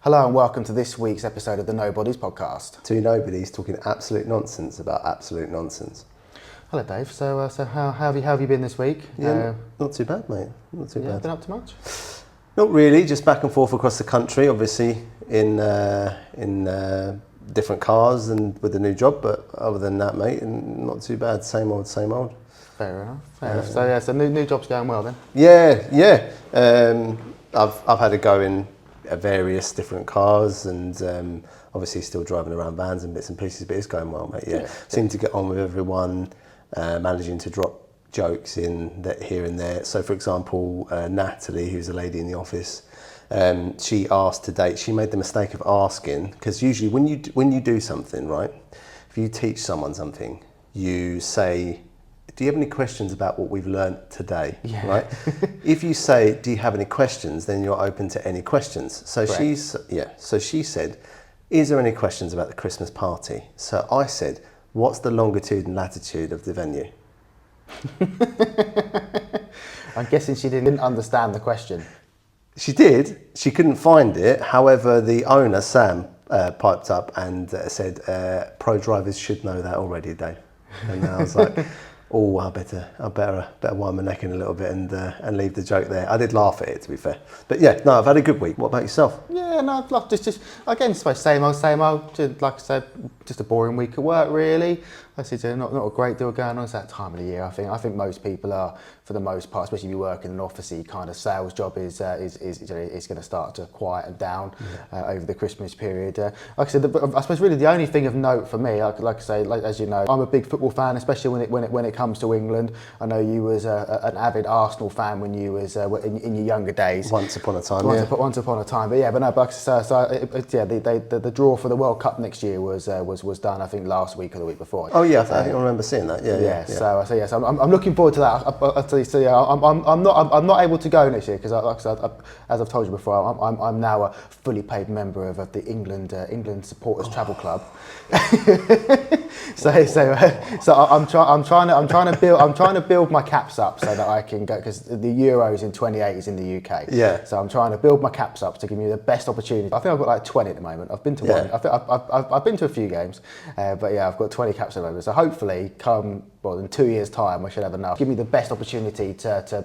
Hello and welcome to this week's episode of the Nobodies podcast. Two nobodies talking absolute nonsense about absolute nonsense. Hello Dave, so how have you been this week? Yeah, not too bad, mate. Not too bad. Been up to much? Not really, just back and forth across the country, obviously in different cars and with a new job, but other than that, mate, not too bad. Same old, same old. Fair enough. So new job's going well then? Yeah. I've had a go in various different cars and obviously still driving around vans and bits and pieces, but it's going well, mate. Yeah. Seem to get on with everyone, managing to drop jokes in that here and there. So for example, Natalie, who's a lady in the office, she asked today, she made the mistake of asking, because usually when you do something, right, if you teach someone something, you say, do you have any questions about what we've learned today? Yeah. Right? If you say, do you have any questions, then you're open to any questions. So she said, is there any questions about the Christmas party? So I said, what's the longitude and latitude of the venue? I'm guessing she didn't understand the question. She did. She couldn't find it. However, the owner, Sam, piped up and said, pro drivers should know that already, Dave. And I was like, oh, I better wind my neck in a little bit and leave the joke there. I did laugh at it, to be fair. But yeah, no, I've had a good week. What about yourself? Yeah, no, just again, same old. Like I said, just a boring week at work, really. I said not a great deal going on. It's that time of the year. I think most people are, for the most part, especially if you work in an office kind of sales job, is going to start to quieten down over the Christmas period. Like I said, I suppose really the only thing of note for me, like I say, as you know, I'm a big football fan, especially when it comes to England. I know you was an avid Arsenal fan when you was in your younger days. Once upon a time, Once upon a time, the draw for the World Cup next year was done. I think last week or the week before. Oh yeah, I think I remember seeing that. Yeah. So I'm looking forward to that. I'm not able to go next year because, like I said, as I've told you before, I'm now a fully paid member of the England Supporters Travel Club. So I'm trying to build my caps up so that I can go, because the Euros in 28 is in the UK. Yeah. So I'm trying to build my caps up to give me the best opportunity. I think I've got like 20 at the moment. I've been to one. I've been to a few games, but yeah, I've got 20 caps at the moment. So hopefully, in 2 years' time, I should have enough. Give me the best opportunity to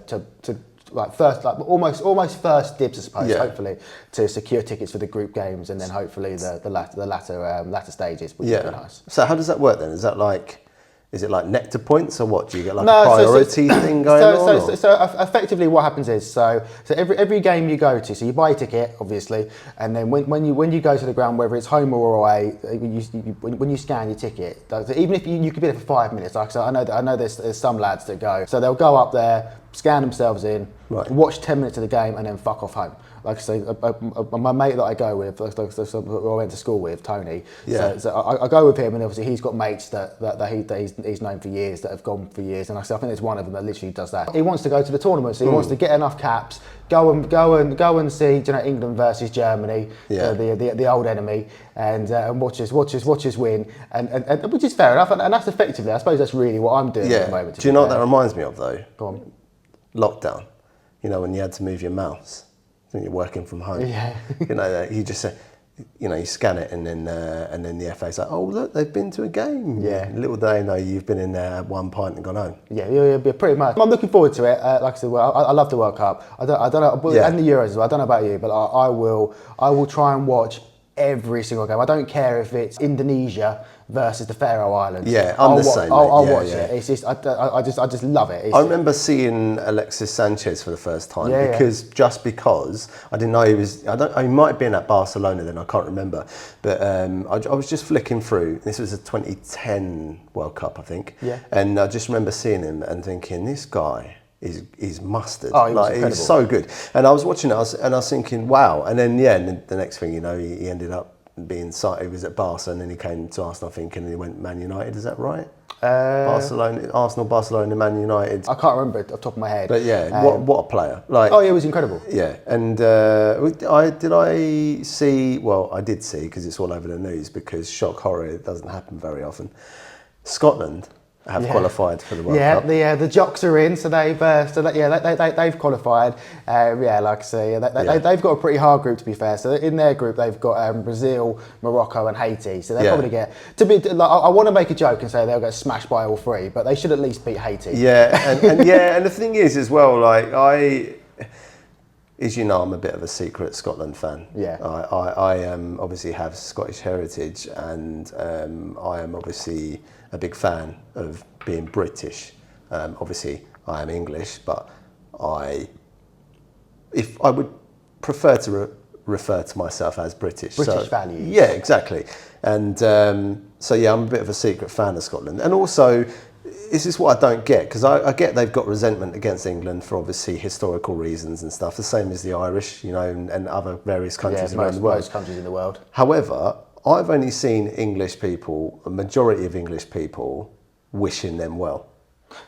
almost first dibs, I suppose. Yeah. Hopefully, to secure tickets for the group games, and then hopefully the latter stages, which would be nice. So how does that work then? Is it like nectar points or what? Do you get like a priority thing going on? So effectively what happens is, so every game you go to, so you buy a ticket, obviously, and then when you go to the ground, whether it's home or away, when you scan your ticket, even if you could be there for 5 minutes, like, so I know there's some lads that go, so they'll go up there, scan themselves in, watch 10 minutes of the game, and then fuck off home. Like I say, my mate that I go with, who I went to school with, Tony. Yeah. So I go with him, and obviously he's got mates that he's known for years, that have gone for years, and I think there's one of them that literally does that. He wants to go to the tournament, so he wants to get enough caps, go and see, England versus Germany, the old enemy, and watch us win, and which is fair enough, and that's effectively, I suppose that's really what I'm doing at the moment. Do you know what that reminds me of though? Go on. Lockdown. When you had to move your mouse. When you're working from home, you just say, you scan it, and then the FA's like, oh look, they've been to a game. Yeah, little do they know you've been in there, had one pint and gone home. Yeah, pretty much. I'm looking forward to it. Like I said, I love the World Cup. I don't know, and the Euros as well. I don't know about you, but I will try and watch every single game. I don't care if it's Indonesia versus the Faroe Islands. Yeah, I'm the same. I'll watch it. It's just I just love it. I remember seeing Alexis Sanchez for the first time because I didn't know he was. He might have been at Barcelona then. I can't remember, but I was just flicking through. This was a 2010 World Cup, I think. Yeah. And I just remember seeing him and thinking, this guy is mustard. Oh, he's so good. And I was watching it, and I was thinking, wow. And then the next thing you know, he ended up being signed. He was at Barca, and then he came to Arsenal, I think, and he went Man United. Is that right? Arsenal, Barcelona, Man United. I can't remember it off the top of my head. But what a player! He was incredible. Yeah, and I did see because it's all over the news, because shock horror, it doesn't happen very often. Scotland have qualified for the World Cup. The Jocks are in, so they've qualified. Like I say, they've got a pretty hard group, to be fair. So in their group, they've got Brazil, Morocco, and Haiti. So they'll probably get I want to make a joke and say they'll get smashed by all three, but they should at least beat Haiti. And the thing is as well, like as you know, I'm a bit of a secret Scotland fan. Yeah. I obviously have Scottish heritage, and I am obviously a big fan of being British. Obviously, I am English, but I would prefer to refer to myself as British. British values. Yeah, exactly. And I'm a bit of a secret fan of Scotland. And also, this is what I don't get, because I get they've got resentment against England for obviously historical reasons and stuff, the same as the Irish, and other various countries around the world. Most countries in the world. However, I've only seen English people, a majority of English people, wishing them well.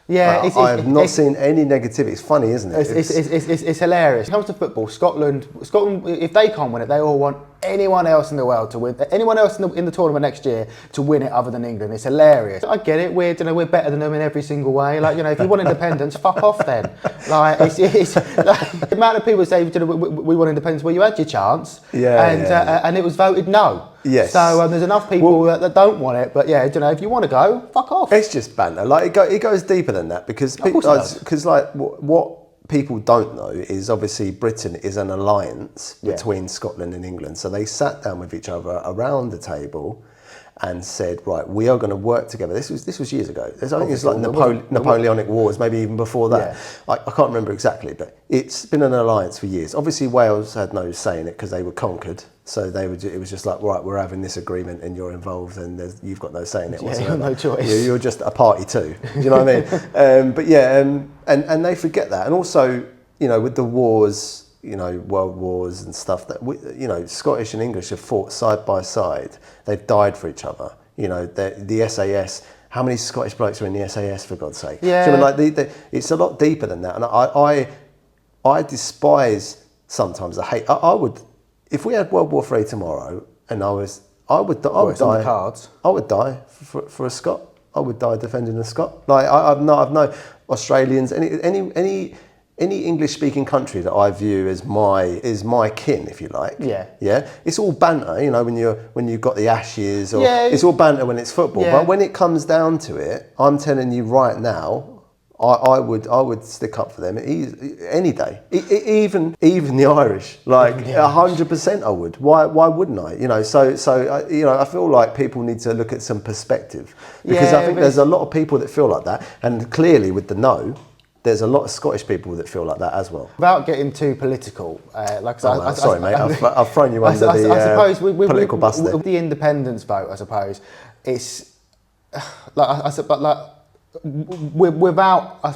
Yeah, I have not seen any negativity. It's funny, isn't it? It's hilarious. When it comes to football, Scotland, if they can't win it, they all want anyone else in the world to win. Anyone else in the tournament next year to win it other than England. It's hilarious. I get it. We're better than them in every single way. Like, if you want independence, fuck off then. Like, it's like, the amount of people say we want independence. Well, you had your chance, and it was voted no. Yes. So there's enough people that don't want it, but if you want to go, fuck off. It's just banter. Like it goes deeper than that, because what people don't know is obviously Britain is an alliance between Scotland and England. So they sat down with each other around the table and said, right, we are going to work together. This was years ago. I think it's like Napoleonic Wars, maybe even before that. Yeah. I can't remember exactly, but it's been an alliance for years. Obviously, Wales had no say in it because they were conquered. So it was just like, right, we're having this agreement and you're involved and you've got no say in it whatsoever. You've no choice. You're just a party too. Do you know what I mean? And they forget that. And also, with the wars, world wars and stuff, that Scottish and English have fought side by side. They've died for each other. The SAS. How many Scottish blokes are in the SAS, for God's sake? Yeah. So I mean, it's a lot deeper than that. And I despise sometimes. I hate. I would, if we had World War III tomorrow, and I would die. On the cards. I would die for a Scot. I would die defending a Scot. Like I've no Australians, any English-speaking country that I view as my kin, if you like. Yeah. Yeah. It's all banter, when you've got the Ashes, or it's all banter when it's football. Yeah. But when it comes down to it, I'm telling you right now, I would stick up for them any day. Even the Irish, like 100%, I would. Why wouldn't I? So I feel like people need to look at some perspective, because I think there's a lot of people that feel like that, and clearly with the no, there's a lot of Scottish people that feel like that as well. Without getting too political, sorry, mate, I've thrown you under the political bus there. The independence vote, I suppose, it's without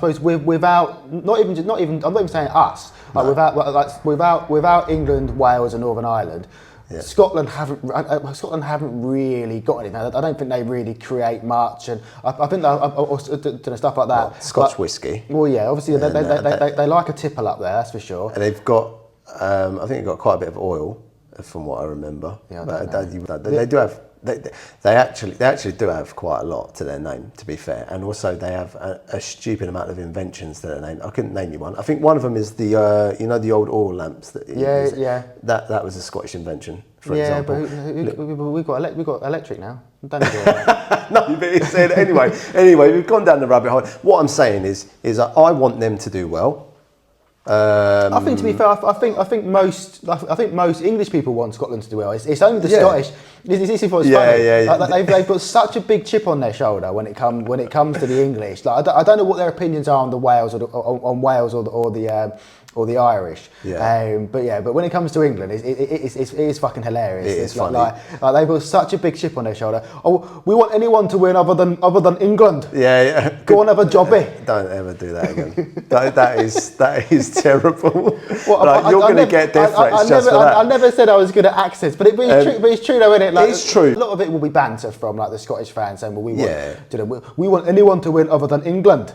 not even I'm not even saying us, without England, Wales, and Northern Ireland. Yeah. Scotland haven't really got anything. I don't think they really create much, and I think stuff like that. Well, Scotch whisky. Well, yeah, obviously they like a tipple up there, that's for sure. And they've got, I think they've got quite a bit of oil, from what I remember. Yeah, they do have. They actually do have quite a lot to their name, to be fair, and also they have a stupid amount of inventions to their name. I couldn't name you one. I think one of them is the the old oil lamps that that was a Scottish invention, for example. Yeah, but we've got electric now. Don't do that. No, but it's anyway, we've gone down the rabbit hole. What I'm saying is I want them to do well. I think, to be fair, I think most English people want Scotland to do well. It's only the Scottish. This is what's funny. Like, they've got such a big chip on their shoulder when it comes to the English. Like, I don't know what their opinions are on the Wales or the Irish. Yeah. But when it comes to England, it is fucking hilarious. It's funny. Like they've got such a big chip on their shoulder. Oh, we want anyone to win other than England. Yeah. Go on, have a jobby. Don't ever do that again. that is terrible. Well, you're going to get death threats just for that. I never said I was good at accents, but it's true though, isn't it? Like, it's true. A lot of it will be banter from like the Scottish fans saying, "Well, we want anyone to win other than England."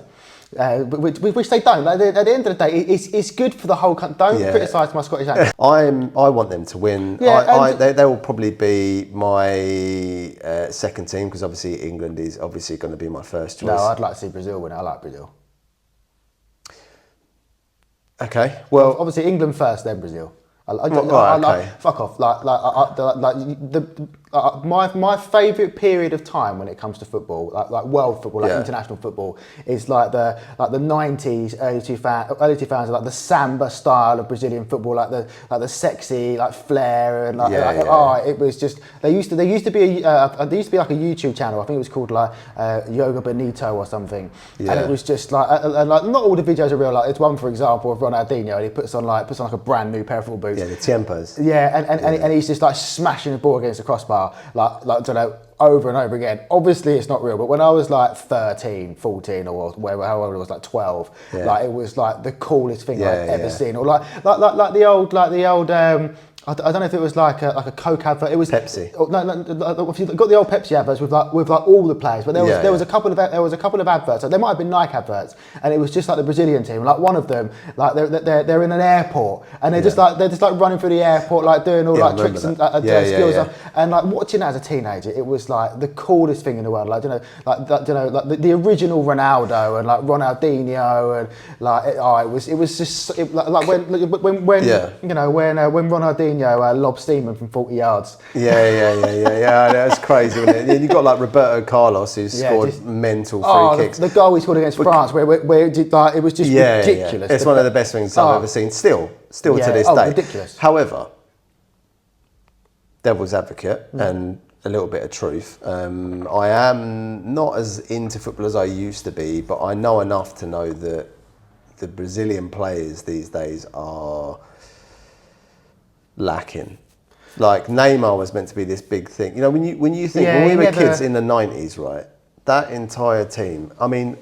which they don't. Like, at the end of the day, it's good for the whole country. Don't criticise my Scottish accent. I want them to win. Yeah, they will probably be my second team, because obviously England is obviously going to be my first choice. No, I'd like to see Brazil win. I like Brazil. Okay, well, obviously England first, then Brazil. Fuck off. My favourite period of time when it comes to football, like world football, like international football, is like the 90s, early 2000s, like the samba style of Brazilian football, like the sexy, like flair, and it was just there used to be like a YouTube channel. I think it was called like Yoga Benito or something, and it was just like like not all the videos are real. Like it's one, for example, of Ronaldinho, and he puts on like a brand new pair of football boots. Yeah, the Tiempos. Yeah, and he's just like smashing the ball against the crossbar, like I don't know, over and over again. Obviously, it's not real, but when I was like 13, 14, or whatever, however it was, like 12, like it was like the coolest thing I've ever seen. Or like the old. I don't know if it was like a Coke advert. It was Pepsi. No, you've got the old Pepsi adverts with like all the players, but there was a couple of adverts. So there might have been Nike adverts, and it was just like the Brazilian team. Like one of them, like they're in an airport, and they're just like running through the airport, like doing all like tricks and skills. And like watching that as a teenager, it was like the coolest thing in the world. Like like the original Ronaldo and like Ronaldinho, and like it was just like when Ronaldinho lob Steeman from 40 yards. Yeah. That's crazy, wasn't it? You got like Roberto Carlos, who scored mental free kicks. The goal he scored against France, where it was just ridiculous. It's one of the best things I've ever seen. Still to this day. Ridiculous. However, devil's advocate and a little bit of truth. I am not as into football as I used to be, but I know enough to know that the Brazilian players these days are lacking. Like Neymar was meant to be this big thing. You know, when you think when we were kids in the 90s, right? That entire team. I mean,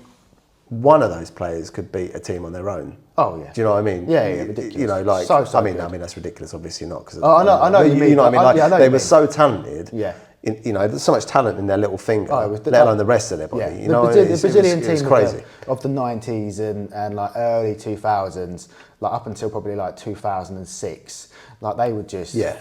one of those players could beat a team on their own. Oh yeah. Do you know what I mean? Yeah, ridiculous. You know, like so I mean that's ridiculous. Obviously not, because I know you mean. You know what I mean? Like they were so talented. Yeah. You know, there's so much talent in their little finger, let alone the rest of their body. Yeah. You know, the Brazilian team was crazy. of the 90s and like early 2000s, like up until probably like 2006. Like they were just they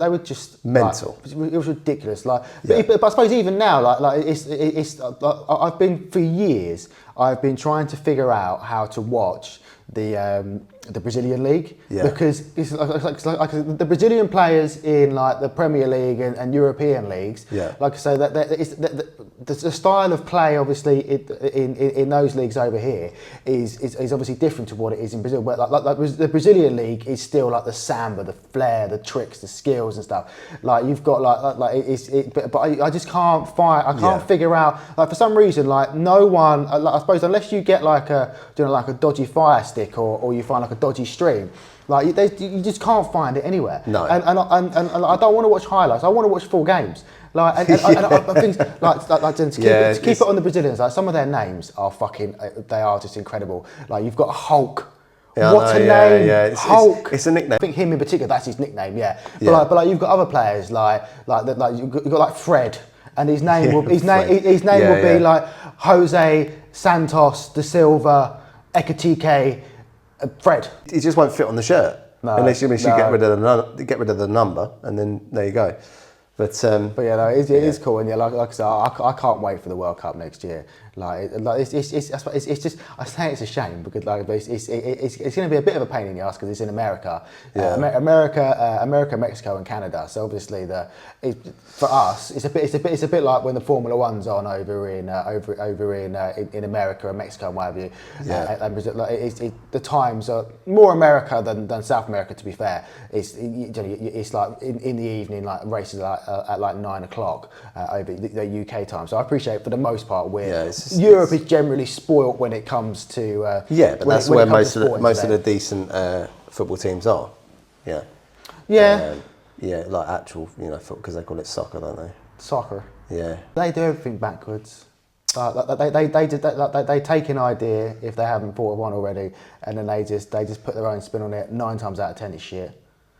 were just mental. Like, it was ridiculous. Like, but I suppose even now, like it's I've been for years. I've been trying to figure out how to watch the Brazilian league because it's like the Brazilian players in like the Premier League and European leagues. Like I say, the style of play obviously in those leagues over here is obviously different to what it is in Brazil. But like the Brazilian league is still like the samba, the flair, the tricks, the skills and stuff. Like you've got but I just can't find. I can't figure out, like, for some reason, like no one. Like, I suppose unless you get like a dodgy fire stick or you find like a dodgy stream. Like you just can't find it anywhere. No. And I don't want to watch highlights. I want to watch full games. Like and things like to keep it on the Brazilians. Like some of their names are they are just incredible. Like you've got Hulk. Yeah, what a name! Yeah. Hulk. It's a nickname. I think him in particular. That's his nickname. Yeah. But like you've got other players like you've got like Fred, and his name will be like Jose Santos da Silva Ekatike. Fred. He just won't fit on the shirt unless you get rid of the number, and then there you go. But yeah, no, it is cool, and like I said, I can't wait for the World Cup next year. It's just, I say it's a shame because it's going to be a bit of a pain in the ass because it's in America, America, Mexico, and Canada. So obviously for us, it's a bit like when the Formula One's on over in America and Mexico and what have you. And Brazil, the times are more America than South America. To be fair, it's like in the evening, like races at like 9 o'clock over the UK time. So I appreciate for the most part Europe is generally spoilt when it comes to but that's where most of the decent football teams are. Like actual, because they call it soccer, don't they? Soccer. Yeah. They do everything backwards. They take an idea if they haven't thought of one already, and then they just put their own spin on it. 9 times out of 10, it's shit.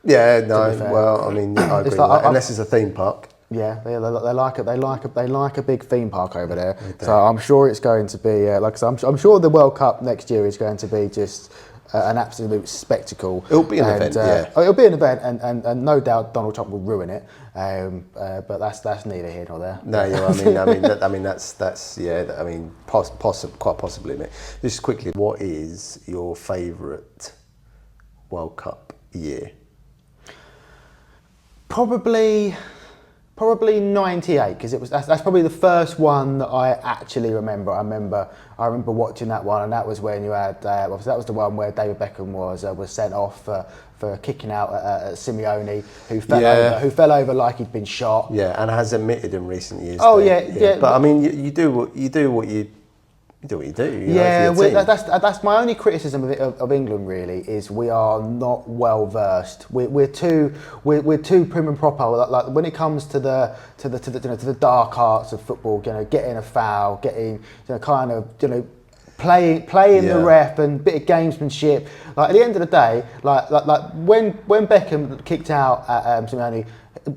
Yeah, no. Well, I mean, I agree with that. Unless it's a theme park. Yeah, they like a big theme park over there. So I'm sure it's going to be like I said, I'm sure the World Cup next year is going to be just an absolute spectacle. It'll be an event, yeah. It'll be an event, and no doubt Donald Trump will ruin it. But that's neither here nor there. No, that's yeah. I mean, quite possibly, mate. Just quickly, what is your favourite World Cup year? Probably 98, because that's probably the first one that I actually remember. I remember watching that one, and that was when you had obviously that was the one where David Beckham was sent off for kicking out at Simeone, who fell over like he'd been shot. Yeah, and has admitted in recent years. Oh yeah. But I mean, you do what you do. Yeah, that's my only criticism of England. Really, is we are not well versed. We're too prim and proper. Like when it comes to the dark arts of football, getting a foul, getting playing the ref and bit of gamesmanship. Like at the end of the day, like when Beckham kicked out at Simeone,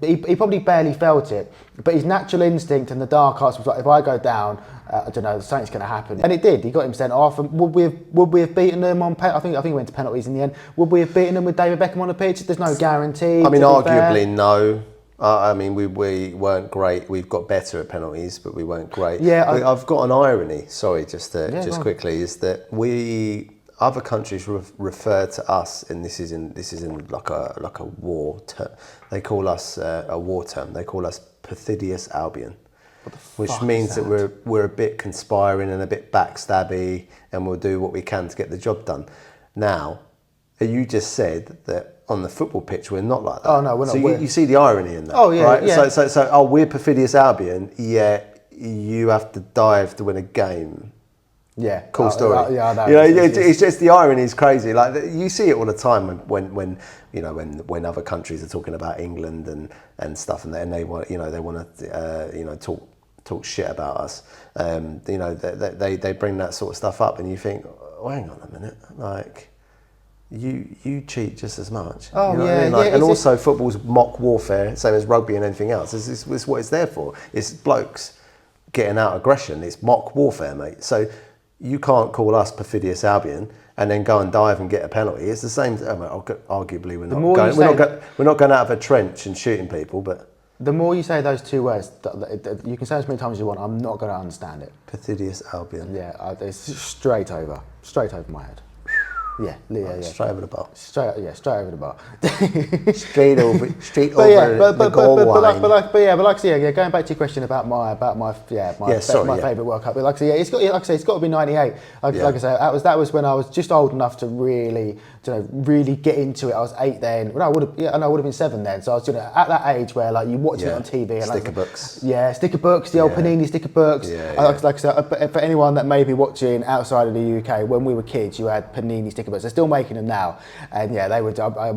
he probably barely felt it, but his natural instinct and the dark arts was like, if I go down, I don't know, something's going to happen, and it did. He got him sent off. And would we have beaten them on? I think he went to penalties in the end. Would we have beaten them with David Beckham on the pitch? There's no guarantee. I mean, arguably no. I mean, we weren't great. We've got better at penalties, but we weren't great. Yeah, I've got an irony. Sorry, just quickly, is that other countries refer to us, and this is in like a war term. They call us a war term. They call us perfidious Albion, which means that we're a bit conspiring and a bit backstabby, and we'll do what we can to get the job done. Now, you just said that on the football pitch we're not like that. Oh no, we're not. So you see the irony in that. Oh yeah, right? Yeah. So we're perfidious Albion, yet you have to dive to win a game. Yeah, cool story. I know. It's just the irony is crazy. Like you see it all the time when other countries are talking about England and stuff, and they want to talk shit about us. They bring that sort of stuff up, and you think, oh, hang on a minute, like you cheat just as much. Oh you know yeah, what I mean? Like, yeah. And also football's mock warfare, same as rugby and anything else. It's what it's there for. It's blokes getting out aggression. It's mock warfare, mate. So you can't call us perfidious Albion and then go and dive and get a penalty. It's the same. Arguably, we're not going out of a trench and shooting people, but the more you say those two words, you can say as many times as you want. I'm not going to understand it. Perfidious Albion. Yeah, it's straight over my head. Yeah. Straight over the bar. Straight over the bar. straight over the goal line. But like I say, going back to your question about my favourite World Cup. But like I say, it's got to be '98. Like I say, that was when I was just old enough to really get into it. I was 8 then. Well, I would have been 7 then. So I was at that age where like you watching it on TV and sticker books. Yeah, sticker books, the old Panini sticker books. Like I said, for anyone that may be watching outside of the UK, when we were kids, you had Panini sticker books. They're still making them now, and they would. I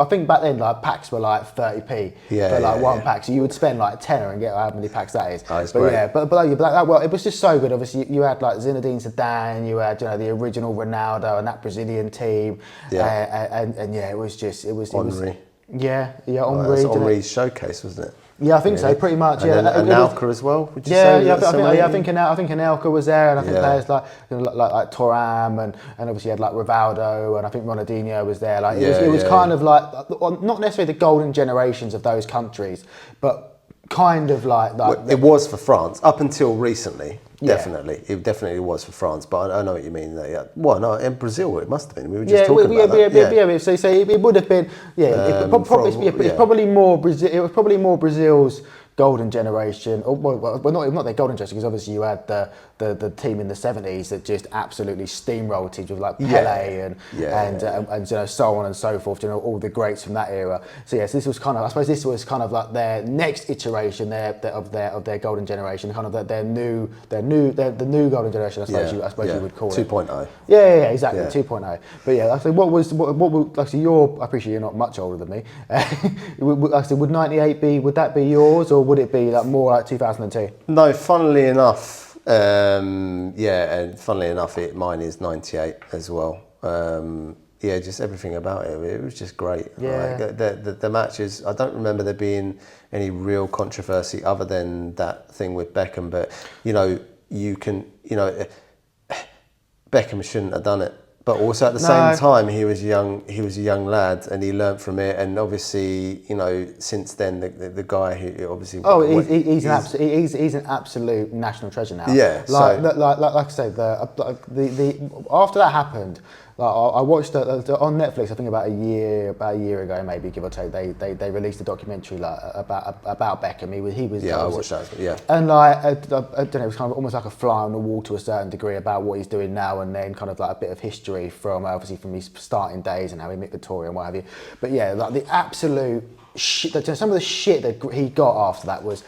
think back then, like packs were like 30p for like one pack, so you would spend like tenner and get however many packs that is. Oh, it's great. It was just so good. Obviously, you had like Zinedine Zidane, you had the original Ronaldo and that Brazilian team, and it was Henry. Henry. Henry's showcase, wasn't it? Yeah, I think so. Pretty much. And Anelka as well. Would you say? I think Anelka was there, and I think players like Thuram and obviously you had like Rivaldo, and I think Ronaldinho was there. Like it was kind of like not necessarily the golden generations of those countries, but kind of like that. Well, it was for France up until recently. Definitely, it definitely was for France. But I know what you mean. Well, no, in Brazil it must have been. We were just talking about that. So it would have been. It's probably more Brazil. It was probably more Brazil's golden generation, or not their golden generation, because obviously you had the team in the 70s that just absolutely steamrolled teams with like Pele and so on and so forth, all the greats from that era. So yes, this was kind of like their next iteration of their golden generation, kind of the new golden generation, I suppose you would call 2.0. it. Exactly, 2.0. But I appreciate you're not much older than me. Would 98 would that be yours, or would it be like more like 2002? No, funnily enough, and funnily enough, mine is 98 as well. yeah, just everything about it. It was just great. Yeah. Like, the matches, I don't remember there being any real controversy other than that thing with Beckham. But, you know, Beckham shouldn't have done it. But also at the same time, he was young. He was a young lad, and he learnt from it. And obviously, you know, since then, the guy who obviously he's an absolute national treasure now. Yeah, like I said, the after that happened, like I watched on Netflix. I think about a year ago, maybe give or take. They released a documentary like about Beckham. He was I watched that. Yeah, and like I don't know, it was kind of almost like a fly on the wall to a certain degree about what he's doing now, and then kind of like a bit of history from obviously from his starting days and how he met Victoria and what have you. But yeah, like the absolute shit. Some of the shit that he got after that was.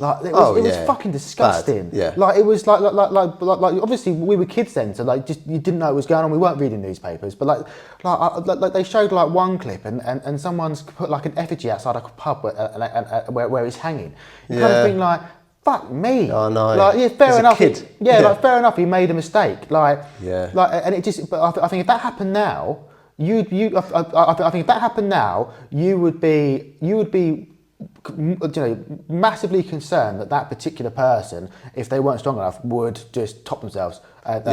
Like it was fucking disgusting. Bad. Yeah. Like it was like obviously we were kids then, so like just you didn't know what was going on. We weren't reading newspapers, but like they showed like one clip and someone's put like an effigy outside a pub where he's hanging. You kind of think like, fuck me. Oh no. Like yeah, fair As enough. A kid. Like fair enough. He made a mistake. Like yeah. Like and it just. But I think if that happened now, I think if that happened now, you would be. You know, massively concerned that particular person, if they weren't strong enough, would just top themselves. And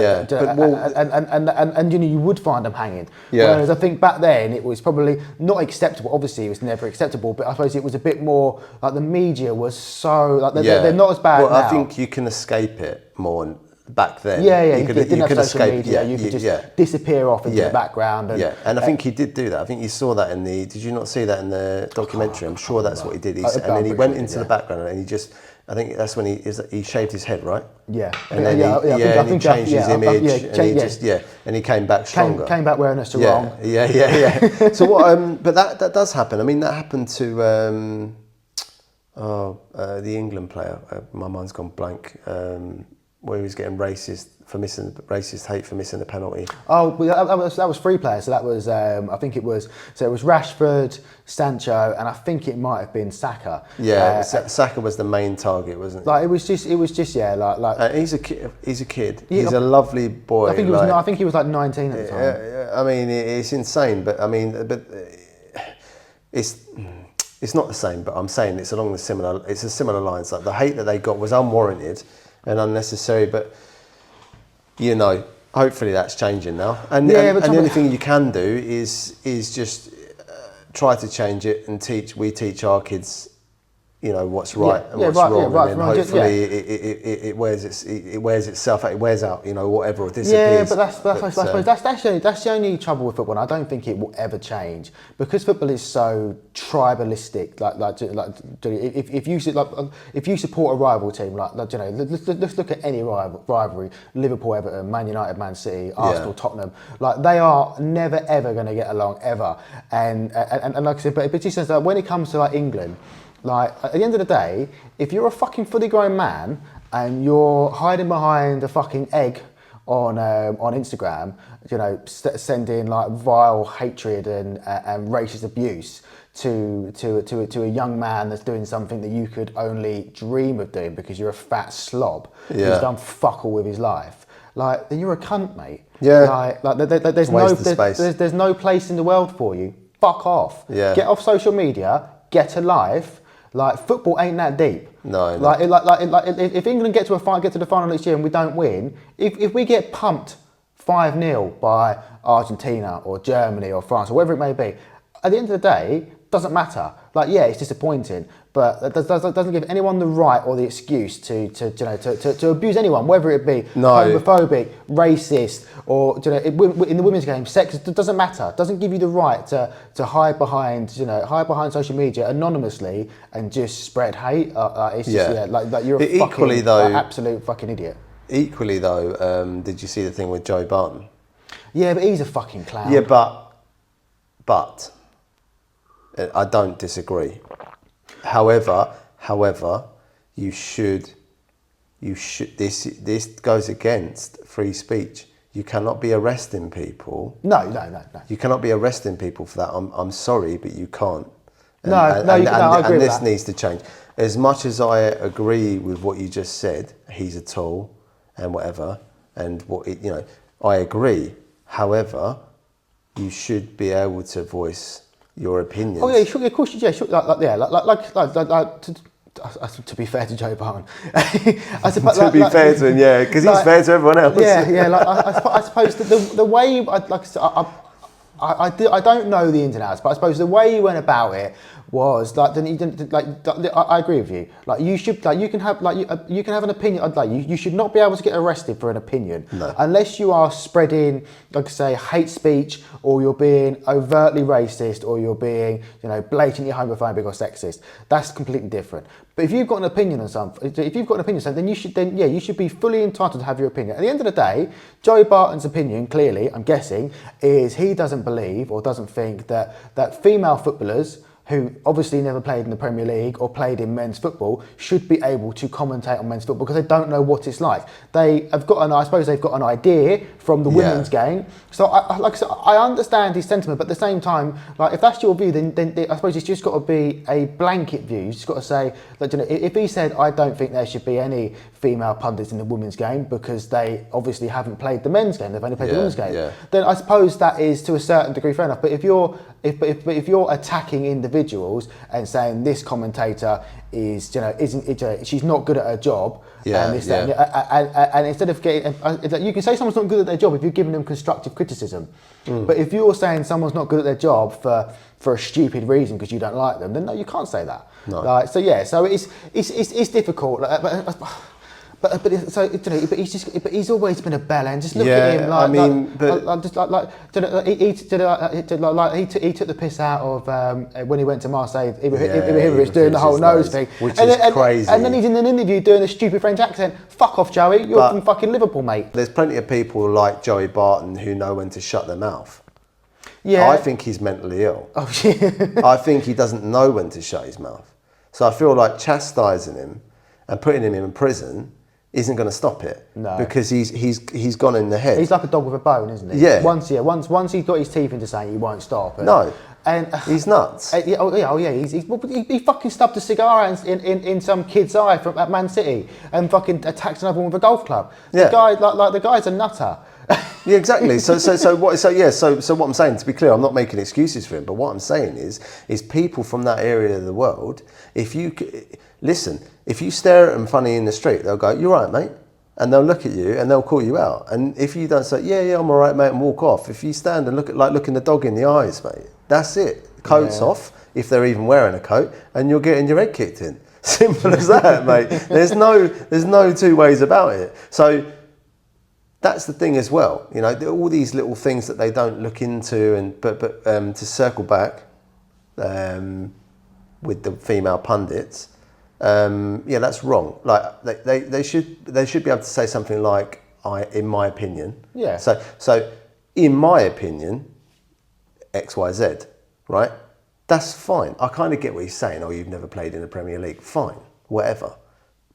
you know, you would find them hanging. Yeah. Whereas I think back then it was probably not acceptable. Obviously, it was never acceptable, but I suppose it was a bit more like the media was so like they're not as bad now. I think you can escape it more. Back then, you didn't have social escape. media. You could just disappear off into the background. And I think he did do that. I think you saw that in the. Did you not see that in the documentary? I'm sure that's what he did. And then he went into the background and he just. I think that's when he shaved his head, right? Yeah. And then he changed his image, and he came back stronger. Came back wearing a sarong. Yeah. So what? But that does happen. I mean, that happened to the England player. My mind's gone blank. Where he was getting racist hate for missing the penalty. Oh, that was three players. So that was I think it was Rashford, Sancho, and I think it might have been Saka. Yeah, Saka was the main target, wasn't it? Like it was just he's a kid. Yeah, he's a lovely boy. I think he was like 19 at the time. I mean, it's insane, but I mean, it's not the same. But I'm saying it's a similar lines. Like the hate that they got was unwarranted and unnecessary, but you know, hopefully that's changing now. And the only thing you can do is just try to change it and we teach our kids, you know, what's right and what's wrong, and then hopefully it wears itself out. It wears out, you know, whatever, or disappears. Yeah, but I suppose that's the only trouble with football. And I don't think it will ever change because football is so tribalistic. If you support a rival team, like you know, let's look at any rivalry: Liverpool, Everton, Man United, Man City, Arsenal, Tottenham. Like they are never ever going to get along ever. And like I said, but it just says that when it comes to like England. Like, at the end of the day, if you're a fucking fully grown man and you're hiding behind a fucking egg on Instagram, you know, sending like vile hatred and racist abuse to a young man that's doing something that you could only dream of doing because you're a fat slob who's done fuck all with his life, like, then you're a cunt, mate. Yeah. There's no place in the world for you. Fuck off. Yeah. Get off social media. Get a life. Like, football ain't that deep. No. If England get to the final next year and we don't win, if we get pumped 5-0 by Argentina or Germany or France or whatever it may be, at the end of the day, doesn't matter. Like, yeah, it's disappointing, but that doesn't give anyone the right or the excuse to abuse anyone, whether it be homophobic, racist, or in the women's game, sexist. It doesn't matter. It doesn't give you the right to hide behind social media anonymously and just spread hate. It's just like you're a absolute fucking idiot. Equally though, did you see the thing with Joe Barton? Yeah, but he's a fucking clown. Yeah, but I don't disagree. However, you should. This goes against free speech. You cannot be arresting people. No. You cannot be arresting people for that. I'm sorry, but you can't. I agree with that. And this needs to change. As much as I agree with what you just said, he's a tool and whatever, and I agree. However, you should be able to voice your opinions. Oh yeah, sure, of course, yeah, sure, to be fair to Joe Barton, I suppose, to be fair to him, yeah, because he's fair to everyone else. Yeah. I suppose the way I don't know the ins and outs, but I suppose the way you went about it was like, then you didn't like. I agree with you. Like you should, like you can have an opinion. Like you should not be able to get arrested for an opinion unless you are spreading, like I say, hate speech, or you're being overtly racist, or you're being, blatantly homophobic or sexist. That's completely different. But if you've got an opinion on something, then you should be fully entitled to have your opinion. At the end of the day, Joey Barton's opinion, clearly, I'm guessing, is he doesn't believe or doesn't think that female footballers who obviously never played in the Premier League or played in men's football should be able to commentate on men's football because they don't know what it's like. I suppose they've got an idea from the women's game. So I understand his sentiment, but at the same time, like if that's your view, then I suppose it's just got to be a blanket view. You've just got to say that, if he said, I don't think there should be any female pundits in the women's game because they obviously haven't played the men's game, they've only played the women's game, then I suppose that is to a certain degree fair enough. But if you're attacking individuals and saying this commentator is, she's not good at her job, and instead of getting, you can say someone's not good at their job if you're giving them constructive criticism. But if you're saying someone's not good at their job for a stupid reason because you don't like them, then no, you can't say that. No. So it's difficult. But he's always been a bellend. Just look at him. He took the piss out of when he went to Marseille. Ibrahimovic doing the whole nose thing, which is crazy. And then he's in an interview doing a stupid French accent. Fuck off, Joey. You're from fucking Liverpool, mate. There's plenty of people like Joey Barton who know when to shut their mouth. Yeah. I think he's mentally ill. Oh shit. I think he doesn't know when to shut his mouth. So I feel like chastising him and putting him in prison isn't going to stop it. No. Because he's gone in the head. He's like a dog with a bone, isn't he? Yeah. Once he's got his teeth into something, he won't stop. No. And he's nuts. He fucking stubbed a cigar in some kid's eye at Man City and fucking attacked another one with a golf club. Yeah. The guy, the guy's a nutter. Yeah, exactly. So what I'm saying, to be clear, I'm not making excuses for him, but what I'm saying is people from that area of the world, if you stare at them funny in the street, they'll go, "You're right, mate," and they'll look at you and they'll call you out. And if you don't say, "Yeah, I'm all right, mate," and walk off, if you stand and looking the dog in the eyes, mate, that's it. Coat's off, if they're even wearing a coat, and you're getting your head kicked in. Simple as that, mate. There's no two ways about it. So that's the thing as well. All these little things that they don't look into, but to circle back with the female pundits. That's wrong. Like they should be able to say something like, in my opinion. Yeah. So in my opinion, XYZ, right? That's fine. I kind of get what he's saying. Oh, you've never played in the Premier League. Fine, whatever.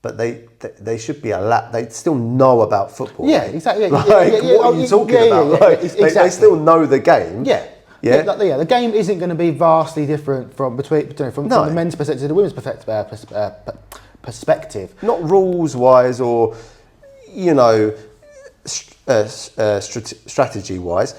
But they should be allowed. They still know about football. Yeah, exactly. What are you talking about? Exactly. They still know the game. Yeah. Yeah, the game isn't going to be vastly different from the men's perspective to the women's perspective. Not rules-wise or, strategy-wise.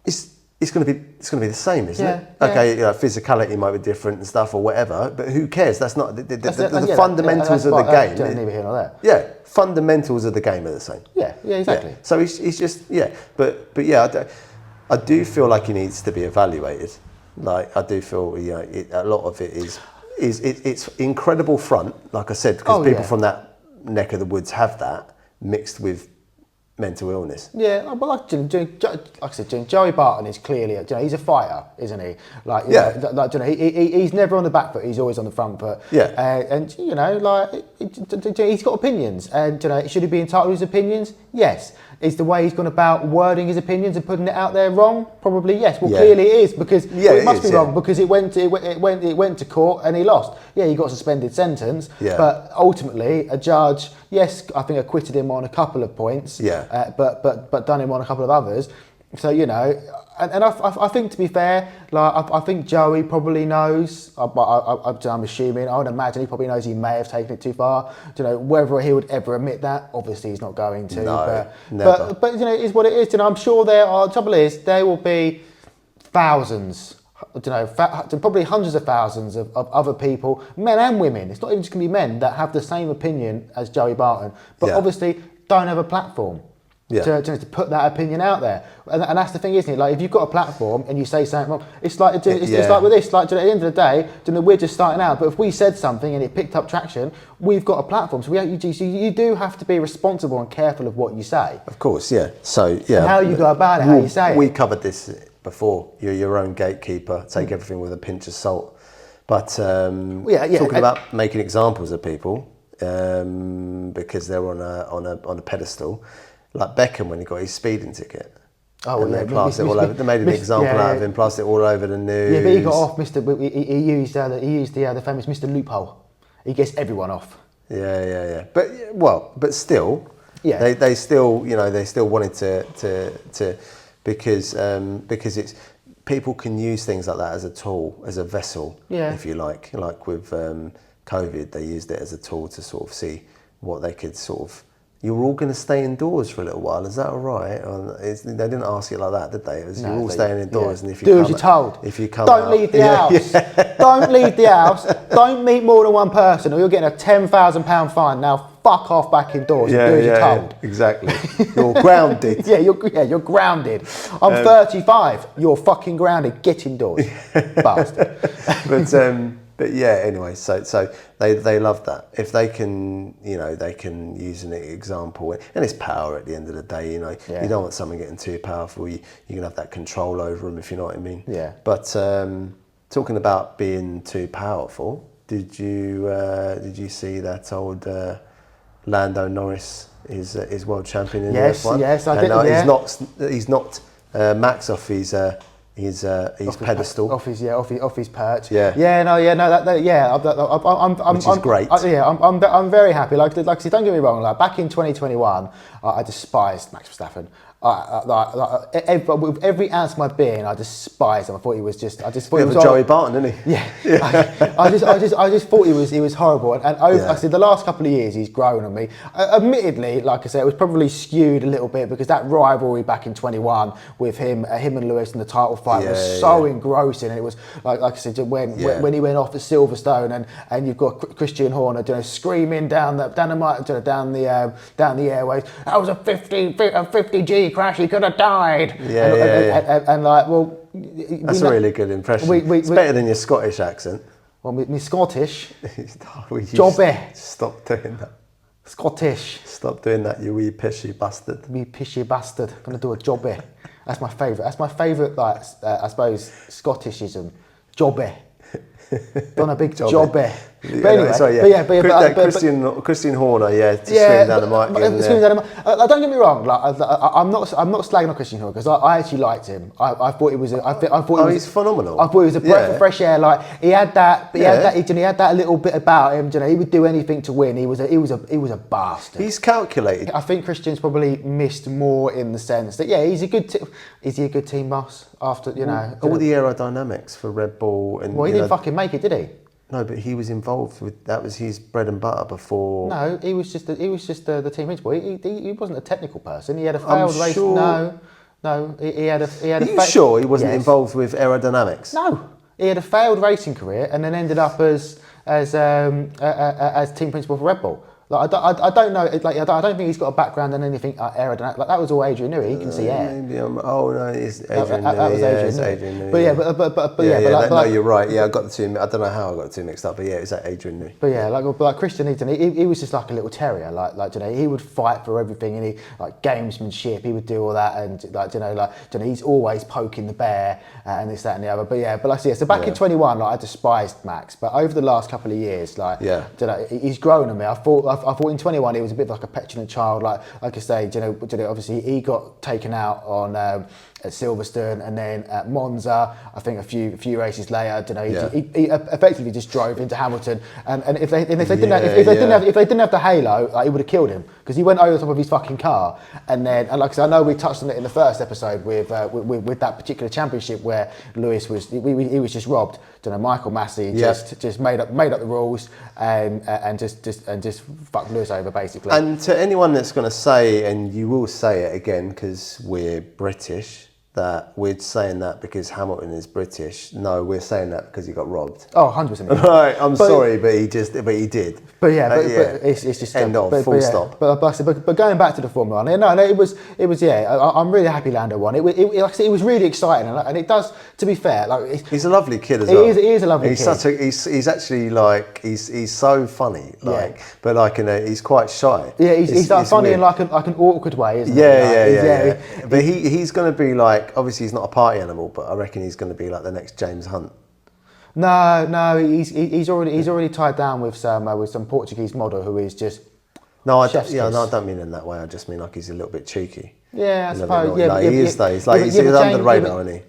It's going to be the same, isn't it? Okay, physicality might be different and stuff or whatever, but who cares? That's not the fundamentals of the game. Neither here nor there. Yeah, fundamentals of the game are the same. Yeah, exactly. Yeah. So it's just but yeah. I do feel like he needs to be evaluated. Like I do feel, a lot of it is it's incredible front, like I said, because people from that neck of the woods have that mixed with mental illness. Yeah, well, like I said, Joey Barton is clearly, he's a fighter, isn't he? He's never on the back foot; he's always on the front foot. Yeah, he's got opinions, and should he be entitled to his opinions? Yes. Is the way he's gone about wording his opinions and putting it out there wrong? Probably yes. Well, clearly it is because it must be wrong because it went to court and he lost. Yeah, he got a suspended sentence, but ultimately a judge, yes, I think acquitted him on a couple of points. Yeah. But done him on a couple of others. So and I think, to be fair, like I think Joey probably knows. I'm assuming. I would imagine he probably knows he may have taken it too far. Whether he would ever admit that, obviously he's not going to. No, never. But it is what it is. I'm sure the trouble is there will be thousands. Probably hundreds of thousands of other people, men and women. It's not even just going to be men that have the same opinion as Joey Barton, but obviously don't have a platform. To put that opinion out there, and that's the thing, isn't it? Like, if you've got a platform and you say something wrong, it's like it's like with this. Like, at the end of the day, we're just starting out. But if we said something and it picked up traction, we've got a platform. So you do have to be responsible and careful of what you say. Of course, yeah. So yeah, and how you go about it, how you say it. We covered this before. You're your own gatekeeper. Take everything with a pinch of salt. But talking about making examples of people because they're on a pedestal. Like Beckham when he got his speeding ticket. Oh, They plastered it all over. They made an example out of him, plastered it all over the news. Yeah, but he got off. He used the famous Mr. Loophole. He gets everyone off. Yeah. But still, they still wanted to because it's people can use things like that as a tool, as a vessel, if you like. Like with COVID, they used it as a tool to sort of see what they could sort of. You were all going to stay indoors for a little while. Is that all right? They didn't ask it like that, did they? It was, you're all staying indoors, and if you do as you're told. If you come don't out, leave the house. Don't leave the house. Don't meet more than one person, or you're getting a £10,000 fine. Now fuck off back indoors. And do as you're told. Exactly. You're grounded. You're grounded. I'm 35. You're fucking grounded. Get indoors, bastard. But yeah, anyway, so they love that. If they can, they can use an example, and it's power at the end of the day. You don't want someone getting too powerful. You can have that control over them, if you know what I mean. Yeah. But talking about being too powerful, did you see that old Lando Norris is world champion in the F1? Yes, I did. He's knocked Max off his pedestal, off his perch. Which is great. I'm very happy. Like I said, don't get me wrong. Like back in 2021, I despised Max Verstappen. With every ounce of my being, I despised him. I thought he was just. I just thought he was Joey Barton, isn't he? Yeah. I just thought he was horrible. And I said the last couple of years he's grown on me. Admittedly, like I said, it was probably skewed a little bit because that rivalry back in 21 with him and Lewis in the title fight was so engrossing. And it was like I said, when he went off at Silverstone and you've got Christian Horner screaming down the airways. That was a 50G crash. He could have died. And like, well, that's a really good impression. It's better than your Scottish accent. Well, me Scottish. Jobby. Stop doing that. Scottish. Stop doing that, you wee pishy bastard. Me pishy bastard. I'm gonna do a jobby. That's my favourite. Like I suppose Scottishism. Jobby. Done a big jobby. Christian Horner, screaming down the mic. Don't get me wrong. Like I'm not slagging on Christian Horner because I actually liked him. I thought he was. He's phenomenal. I thought he was a breath of fresh air. Like he had that. He had that little bit about him. He would do anything to win. He was a bastard. He's calculated. I think Christian's probably missed more in the sense that he's a good. Is he a good team boss? After all the aerodynamics for Red Bull and he didn't fucking make it, did he? No, but he was involved with that. Was his bread and butter before? No, he was just the team principal. He wasn't a technical person. He had a failed race. No, he had a. Are you sure he wasn't involved with aerodynamics? No, he had a failed racing career and then ended up as team principal for Red Bull. Like I don't know. Like I don't think he's got a background in anything aerodynamic. Like that was all Adrian Newey. He can see air. It's Adrian Newey. That was Adrian Newey. No, you're right. Yeah, I got the two. I don't know how I got the two mixed up, but it's that Adrian Newey. But like Christian Eaton, he was just like a little terrier. Like he would fight for everything, and he like gamesmanship. He would do all that, and he's always poking the bear and this, that, and the other. But like I said, so back in 21, like I despised Max, but over the last couple of years, he's grown on me. I thought in 21 he was a bit like a petulant child. Like I say, obviously he got taken out on at Silverstone and then at Monza. I think a few races later, he effectively just drove into Hamilton. And if they didn't have the halo, like, he would have killed him. because he went over the top of his fucking car, and then, and like I said, I know we touched on it in the first episode with that particular championship where Lewis was he was just robbed. Don't know, Michael Massey just made up the rules and just fucked Lewis over basically. And to anyone that's going to say, and you will say it again because we're British, that we're saying that because Hamilton is British. No, we're saying that because he got robbed. Oh, 100%. Right, I'm sorry, but he did. But it's just end of, full stop. But going back to the Formula One, no, it was I'm really happy Lando won. Like I said, it was really exciting, and it does. To be fair, like he's a lovely kid as well. He is a lovely kid. He's actually like he's so funny, like but like he's quite shy. Yeah, he's like funny weird. In like an awkward way, isn't he? Yeah. But he's going to be like, obviously he's not a party animal, but I reckon he's going to be like the next James Hunt. No, he's already tied down with some Portuguese model who is just. No, I don't mean in that way. I just mean like he's a little bit cheeky. Yeah, I suppose. Yeah, he is though. He's under the radar, isn't he?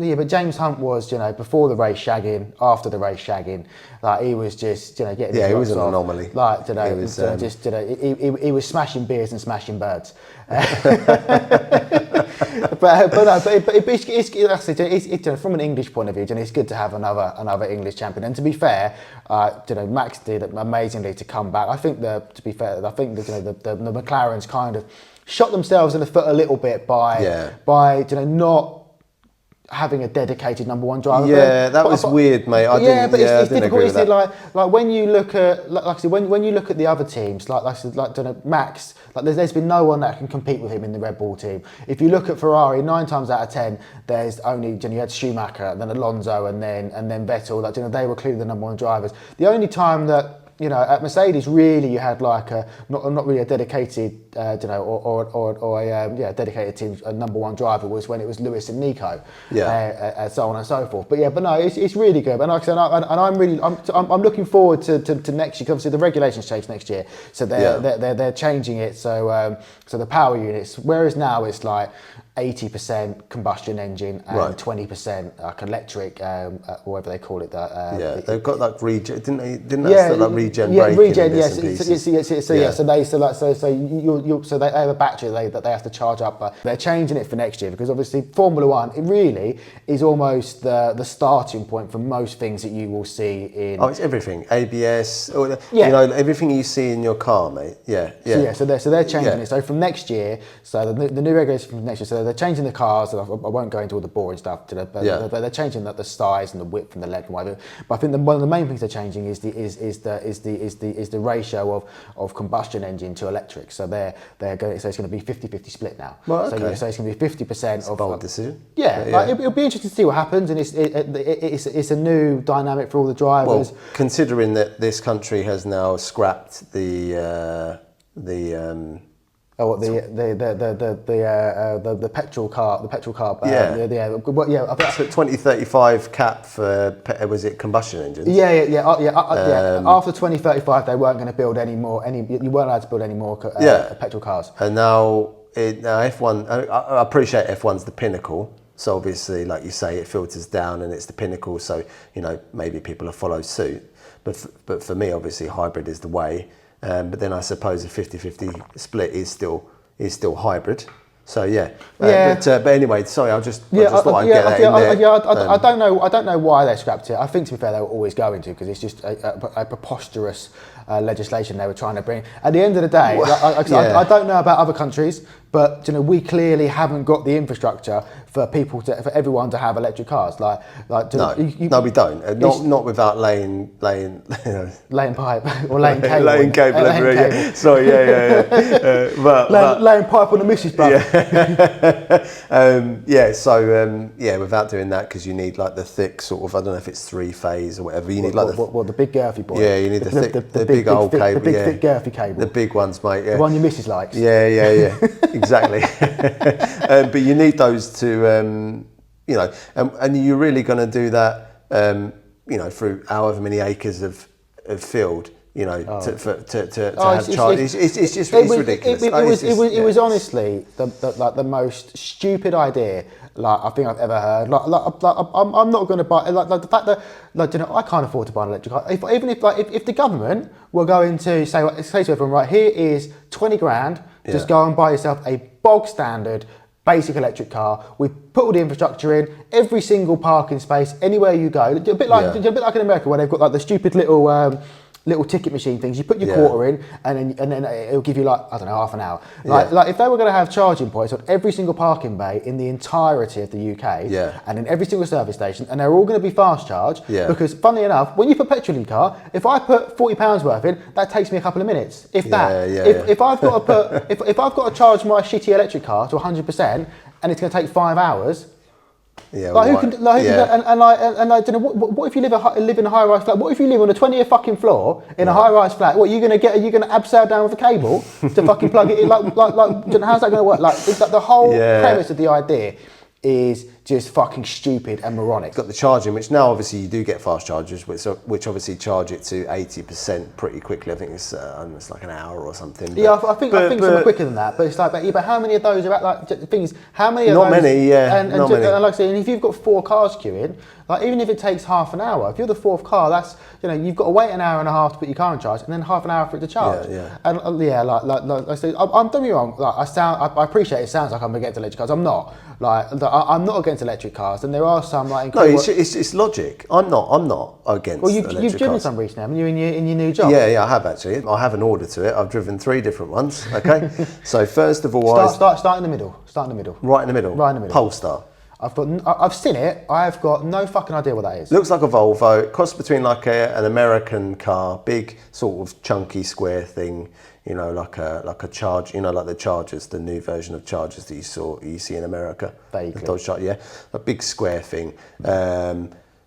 Yeah, but James Hunt was, before the race shagging, after the race shagging, like he was just, getting. Yeah, he was an anomaly. Like, he was he was smashing beers and smashing birds. It's from an English point of view, and it's good to have another English champion. And to be fair, Max did amazingly to come back. I think the McLarens kind of shot themselves in the foot a little bit by not having a dedicated number one driver. Yeah, that was weird, mate. It's difficult, isn't it? Like when you look at, like I said, when you look at the other teams, like Max, like there's been no one that can compete with him in the Red Bull team. If you look at Ferrari, 9 times out of 10, there's only you had Schumacher, then Alonso, and then Vettel. Like they were clearly the number one drivers. The only time that at Mercedes, really, you had like not really a dedicated, dedicated team, a number one driver was when it was Lewis and Nico, and so on and so forth. But no, it's really good. And like I said, I'm looking forward to next year. Cause obviously, the regulations change next year, so they're changing it. So the power units, whereas now it's like 80% combustion engine and 20% like electric, whatever they call it. They've got like regen, didn't they? Didn't that like regen braking? Regen, yes. So they have a battery that they have to charge up, but they're changing it for next year because obviously Formula One, it really is almost the starting point for most things that you will see in. Oh, it's everything. ABS, everything you see in your car, mate. So they're changing it. So from next year, so the new regulations from next year. So they're changing the cars. I won't go into all the boring stuff today, but they're changing the size and the width and the length and whatever. But I think one of the main things they're changing is the ratio of combustion engine to electric. So they're going. So it's going to be 50-50 split now. Well, okay. So it's going to be 50% of. Bold decision. Yeah, like it'll be interesting to see what happens, and it's a new dynamic for all the drivers. Well, considering that this country has now scrapped the petrol car. The petrol car. So 2035 cap for was it combustion engines? After 2035, they weren't going to build any more. You weren't allowed to build any more petrol cars. And now F1. I appreciate F1's the pinnacle. So obviously, like you say, it filters down and it's the pinnacle. So maybe people will follow suit. But for me, obviously, hybrid is the way. But then I suppose a 50-50 split is still hybrid. So but anyway, sorry, I just thought I'd get that in there. I don't know why they scrapped it. I think, to be fair, they were always going to, because it's just a preposterous legislation they were trying to bring. At the end of the day, I don't know about other countries, but we clearly haven't got the infrastructure for everyone to have electric cars. No, we don't. Not without laying pipe or laying cable. Laying cable everywhere. Yeah. Sorry, laying pipe on the missus, brother. Without doing that, because you need like the thick sort of, I don't know if it's 3-phase or whatever. You need the big girthy boy. Yeah, you need the big old cable. The big thick girthy cable. The big ones, mate. Yeah. The one your missus likes. Yeah. Exactly. But you need those to, and you're really going to do that, through however many acres of field. You know, to Oh, have charge. It's just ridiculous. It was honestly the most stupid idea I think I've ever heard. I'm not going to buy the fact that I can't afford to buy an electric car. If the government were going to say to everyone, right, here is 20 grand, just go and buy yourself a bog standard basic electric car. We put all the infrastructure in, every single parking space, anywhere you go. A bit like in America where they've got the stupid little ticket machine things. You put your quarter in, and then it'll give you half an hour. Like if they were going to have charging points on every single parking bay in the entirety of the UK, and in every single service station, and they're all going to be fast charged. Because funnily enough, when you put petrol in your car, if I put £40 worth in, that takes me a couple of minutes, if that. If I've got to put if I've got to charge my shitty electric car to 100%, and it's going to take 5 hours. Yeah, and I don't know what if you live in a high-rise flat? What if you live on the 20th fucking floor in a high-rise flat? What are you going to abseil down with a cable to fucking plug it in? How's that going to work? The whole premise of the idea is just fucking stupid and moronic. It's got the charging, which now obviously you do get fast chargers, which obviously charge it to 80% pretty quickly. I think it's like an hour or something. Yeah, I think some quicker than that. But it's but how many of those are at the thing is, how many of not those? Many, yeah, and not many. And like I say, and if you've got 4 cars queuing, even if it takes half an hour, if you're the 4th car, that's you've got to wait an hour and a half to put your car in charge, and then half an hour for it to charge. And like I say, I'm don't be wrong. I appreciate it sounds like I'm against electric cars. I'm not. I'm not against electric cars, and there are some No, it's logic. I'm not against. Well, you've driven some recently, haven't you, in your new job? Yeah, I have actually. I have an order to it. I've driven 3 different ones. Okay, so first of all, start in the middle. Start in the middle. Right in the middle. Right in the middle. Polestar. I've seen it. I've got no fucking idea what that is. Looks like a Volvo. It costs between an American car, big sort of chunky square thing. Like a Charge. Like the Chargers, the new version of Chargers that you see in America. Vaguely. The Dodge Charger, a big square thing.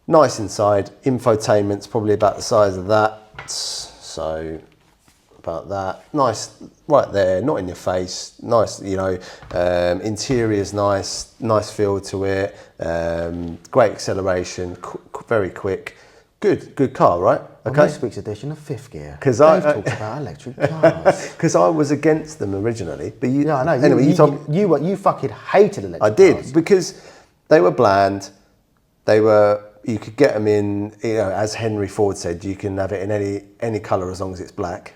Nice inside. Infotainment's probably about the size of that. So about that. Nice, right there, not in your face. Nice, interior's nice feel to it. Great acceleration, very quick. Good car, right? Okay. On this week's edition of Fifth Gear, Dave talks about electric cars. Because I was against them originally, but I know. Anyway, you fucking hated electric cars. I did because they were bland. You could get them in, as Henry Ford said, you can have it in any colour as long as it's black.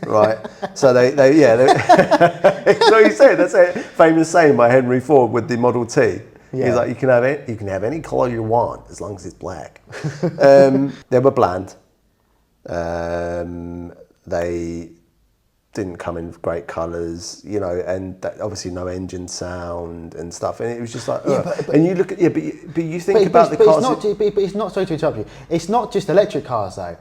Right, so that's what he said. That's a famous saying by Henry Ford with the Model T. Yeah. He's like, you can have any colour you want as long as it's black. They were bland. They didn't come in great colours, and obviously no engine sound and stuff, and it was just like, and you look at but you think about the cars. But it's not, sorry to interrupt you. It's not just electric cars though.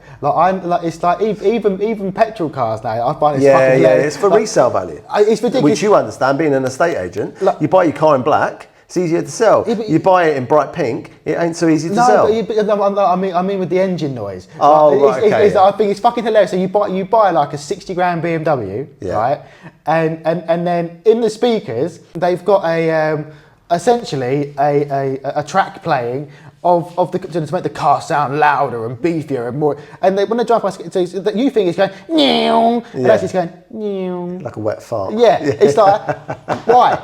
It's like even petrol cars now. I find it's fucking hilarious. It's for resale value. It's ridiculous. Which you understand, being an estate agent, you buy your car in black. It's easier to sell. You buy it in bright pink, it ain't so easy to sell. I mean with the engine noise. Okay. I think it's fucking hilarious. So you buy like a 60 grand BMW, right? And then in the speakers they've got essentially a track playing of the to make the car sound louder and beefier and more. And when they drive past, so you think it's going meow, and actually it's going meow, like a wet fart. Yeah, it's like why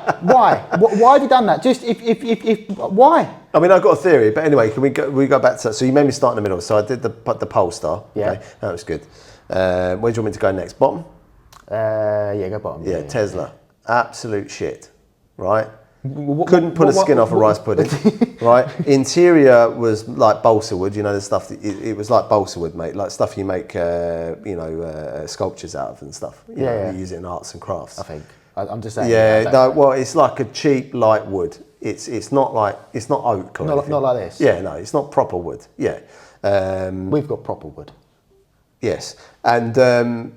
have you done that? Just if why? I mean, I've got a theory, but anyway, we go back to that? So you made me start in the middle. So I did the Polestar. Yeah, okay, that was good. Where do you want me to go next? Bottom. Go bottom. Yeah, Tesla, absolute shit, right? Couldn't pull a skin off a rice pudding, right? Interior was like balsa wood, the stuff. It was like balsa wood, mate, like stuff you make, sculptures out of and stuff. You use it in arts and crafts. I think. I'm just saying. Yeah, no, well, it's like a cheap light wood. It's not oak or anything. Not like this. Yeah, no, it's not proper wood. Yeah. We've got proper wood. Yes, and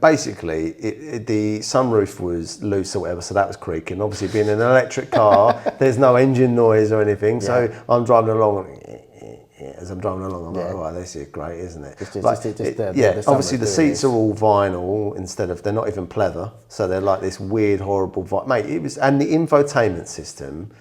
basically the sunroof was loose or whatever, so that was creaking. Obviously, being an electric car, there's no engine noise or anything, so I'm driving along. As I'm driving along, I'm like, oh, this is great, isn't it? Obviously the seats are all vinyl they're not even pleather, so they're like this weird, horrible mate. And the infotainment system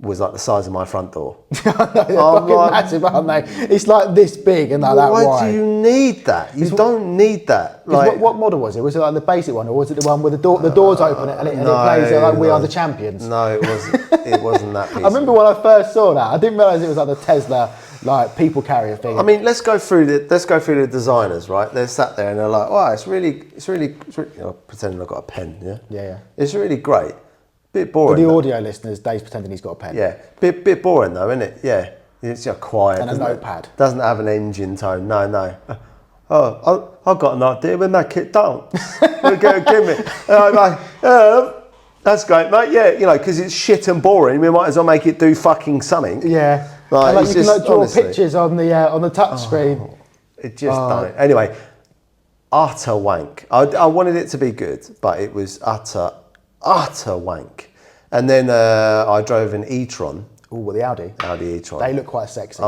was like the size of my front door. They're fucking massive, aren't they? It's like this big and like that Why wide. do you need that? You don't need that. Like, what model was it? Was it like the basic one, or was it the one where the doors open and it plays it like We Are the Champions? No, it wasn't. It wasn't that piece. I remember when I first saw that, I didn't realise it was like the Tesla like people carrier thing. I mean, let's go through the designers, right? They're sat there and they're like, "Oh, it's really." Pretending I've got a pen, yeah. Yeah. It's really great. Bit boring. For the audio listeners, Dave's pretending he's got a pen. Yeah, bit boring though, isn't it? Yeah, it's just quiet. And a notepad. Doesn't have an engine tone. No. Oh, I've got an idea. We make it dance. Give me. That's great, mate. Yeah, because it's shit and boring. We might as well make it do fucking something. Yeah. Like, you can draw pictures on the touch screen. It just don't. Anyway, utter wank. I wanted it to be good, but it was utter wank. And then I drove an e-tron. Oh, what, the Audi? Audi e-tron. They look quite sexy.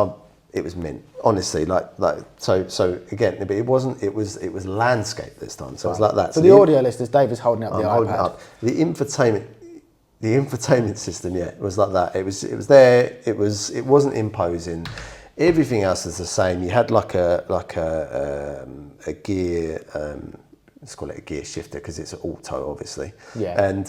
It was mint, honestly. So again, but it wasn't. It was landscape this time. So it was like that. For the audio listeners, Dave is holding up the iPad. Holding up. The infotainment system. Yeah, it was like that. It was there. It wasn't imposing. Everything else is the same. You had like a gear. Let's call it a gear shifter because it's auto, obviously. Yeah. And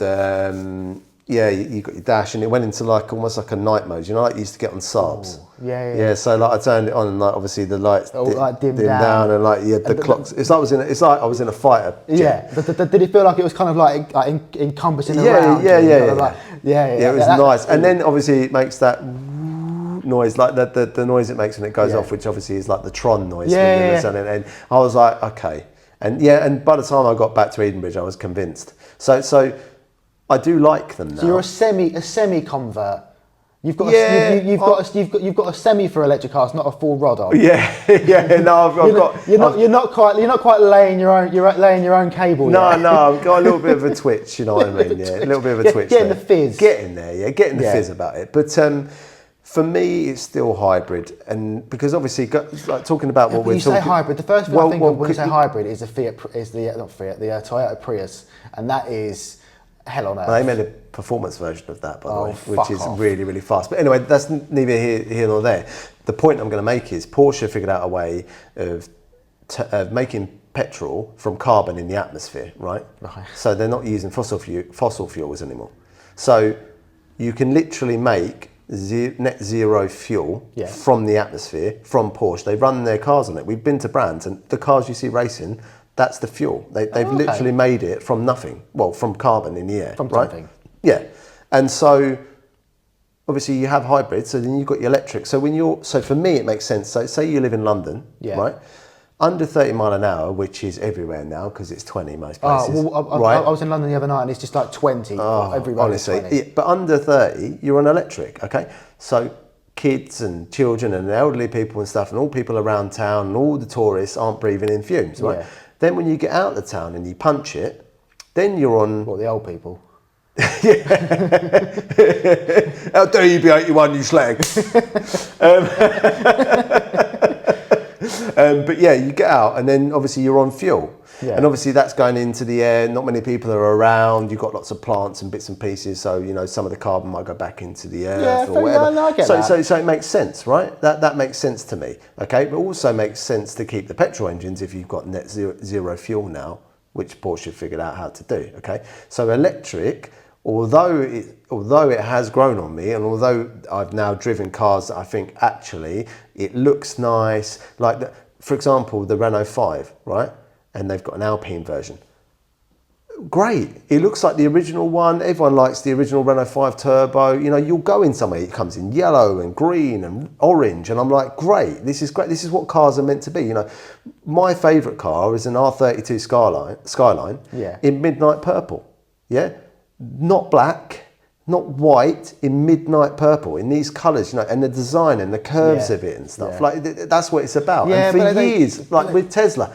you got your dash, and it went into like almost like a night mode. You know, like you used to get on Saabs. Yeah. So like I turned it on, and like obviously the lights dim down, and like you had the clocks. It's like I was in a fighter jet. Yeah. Did it feel like it was kind of like encompassing around? Yeah. It was nice. And then obviously it makes that noise, like the noise it makes when it goes off, which obviously is like the Tron noise. And I was like, okay. And by the time I got back to Edenbridge, I was convinced. So I do like them now. So you're a semi convert. You've got a semi for electric cars, not a full rod on. Yeah. No, you're not quite laying your own cable. No, I've got a little bit of a twitch. You know what I mean? Yeah, a little bit of a twitch. Getting the fizz. Getting there. Yeah, getting the fizz about it. But for me, it's still hybrid, and because obviously, like talking about what we're talking. You say hybrid. The first thing I think of when you say hybrid is the Toyota Prius, and that is hell on earth. They made a performance version of that, by the way, which is really, really fast. But anyway, that's neither here nor there. The point I'm going to make is Porsche figured out a way of making petrol from carbon in the atmosphere, right? So they're not using fossil fuels anymore. So you can literally make net zero fuel from the atmosphere, from Porsche. They run their cars on it. We've been to brands, and the cars you see racing, that's the fuel. They've literally made it from nothing. Well, from carbon in the air. From something. Yeah. And so obviously you have hybrids, so then you've got your electric. So for me it makes sense. So say you live in London, right? Under 30 mile an hour, which is everywhere now because it's 20 most places. I was in London the other night and it's just like 20 everywhere. Honestly, but under 30, you're on electric, okay? So kids and children and elderly people and stuff and all people around town and all the tourists aren't breathing in fumes, right? Yeah. Then when you get out of the town and you punch it, then you're on... What, the old people? How dare you be 81, you slag? But yeah, you get out and then obviously you're on fuel. Yeah. And obviously that's going into the air. Not many people are around. You've got lots of plants and bits and pieces. So, some of the carbon might go back into the earth or whatever. No, I get that. So it makes sense, right? That makes sense to me. Okay. But also makes sense to keep the petrol engines if you've got net zero fuel now, which Porsche figured out how to do. Okay. So electric, although it has grown on me, and although I've now driven cars that I think actually it looks nice, like for example, the Renault 5, right? And they've got an Alpine version. Great. It looks like the original one. Everyone likes the original Renault 5 Turbo. You'll go in somewhere, it comes in yellow and green and orange. And I'm like, great. This is great. This is what cars are meant to be. My favourite car is an R32 Skyline in midnight purple. Yeah. Not black, not white, in midnight purple, in these colours, and the design and the curves of it and stuff. Like that's what it's about. And for years, with Tesla,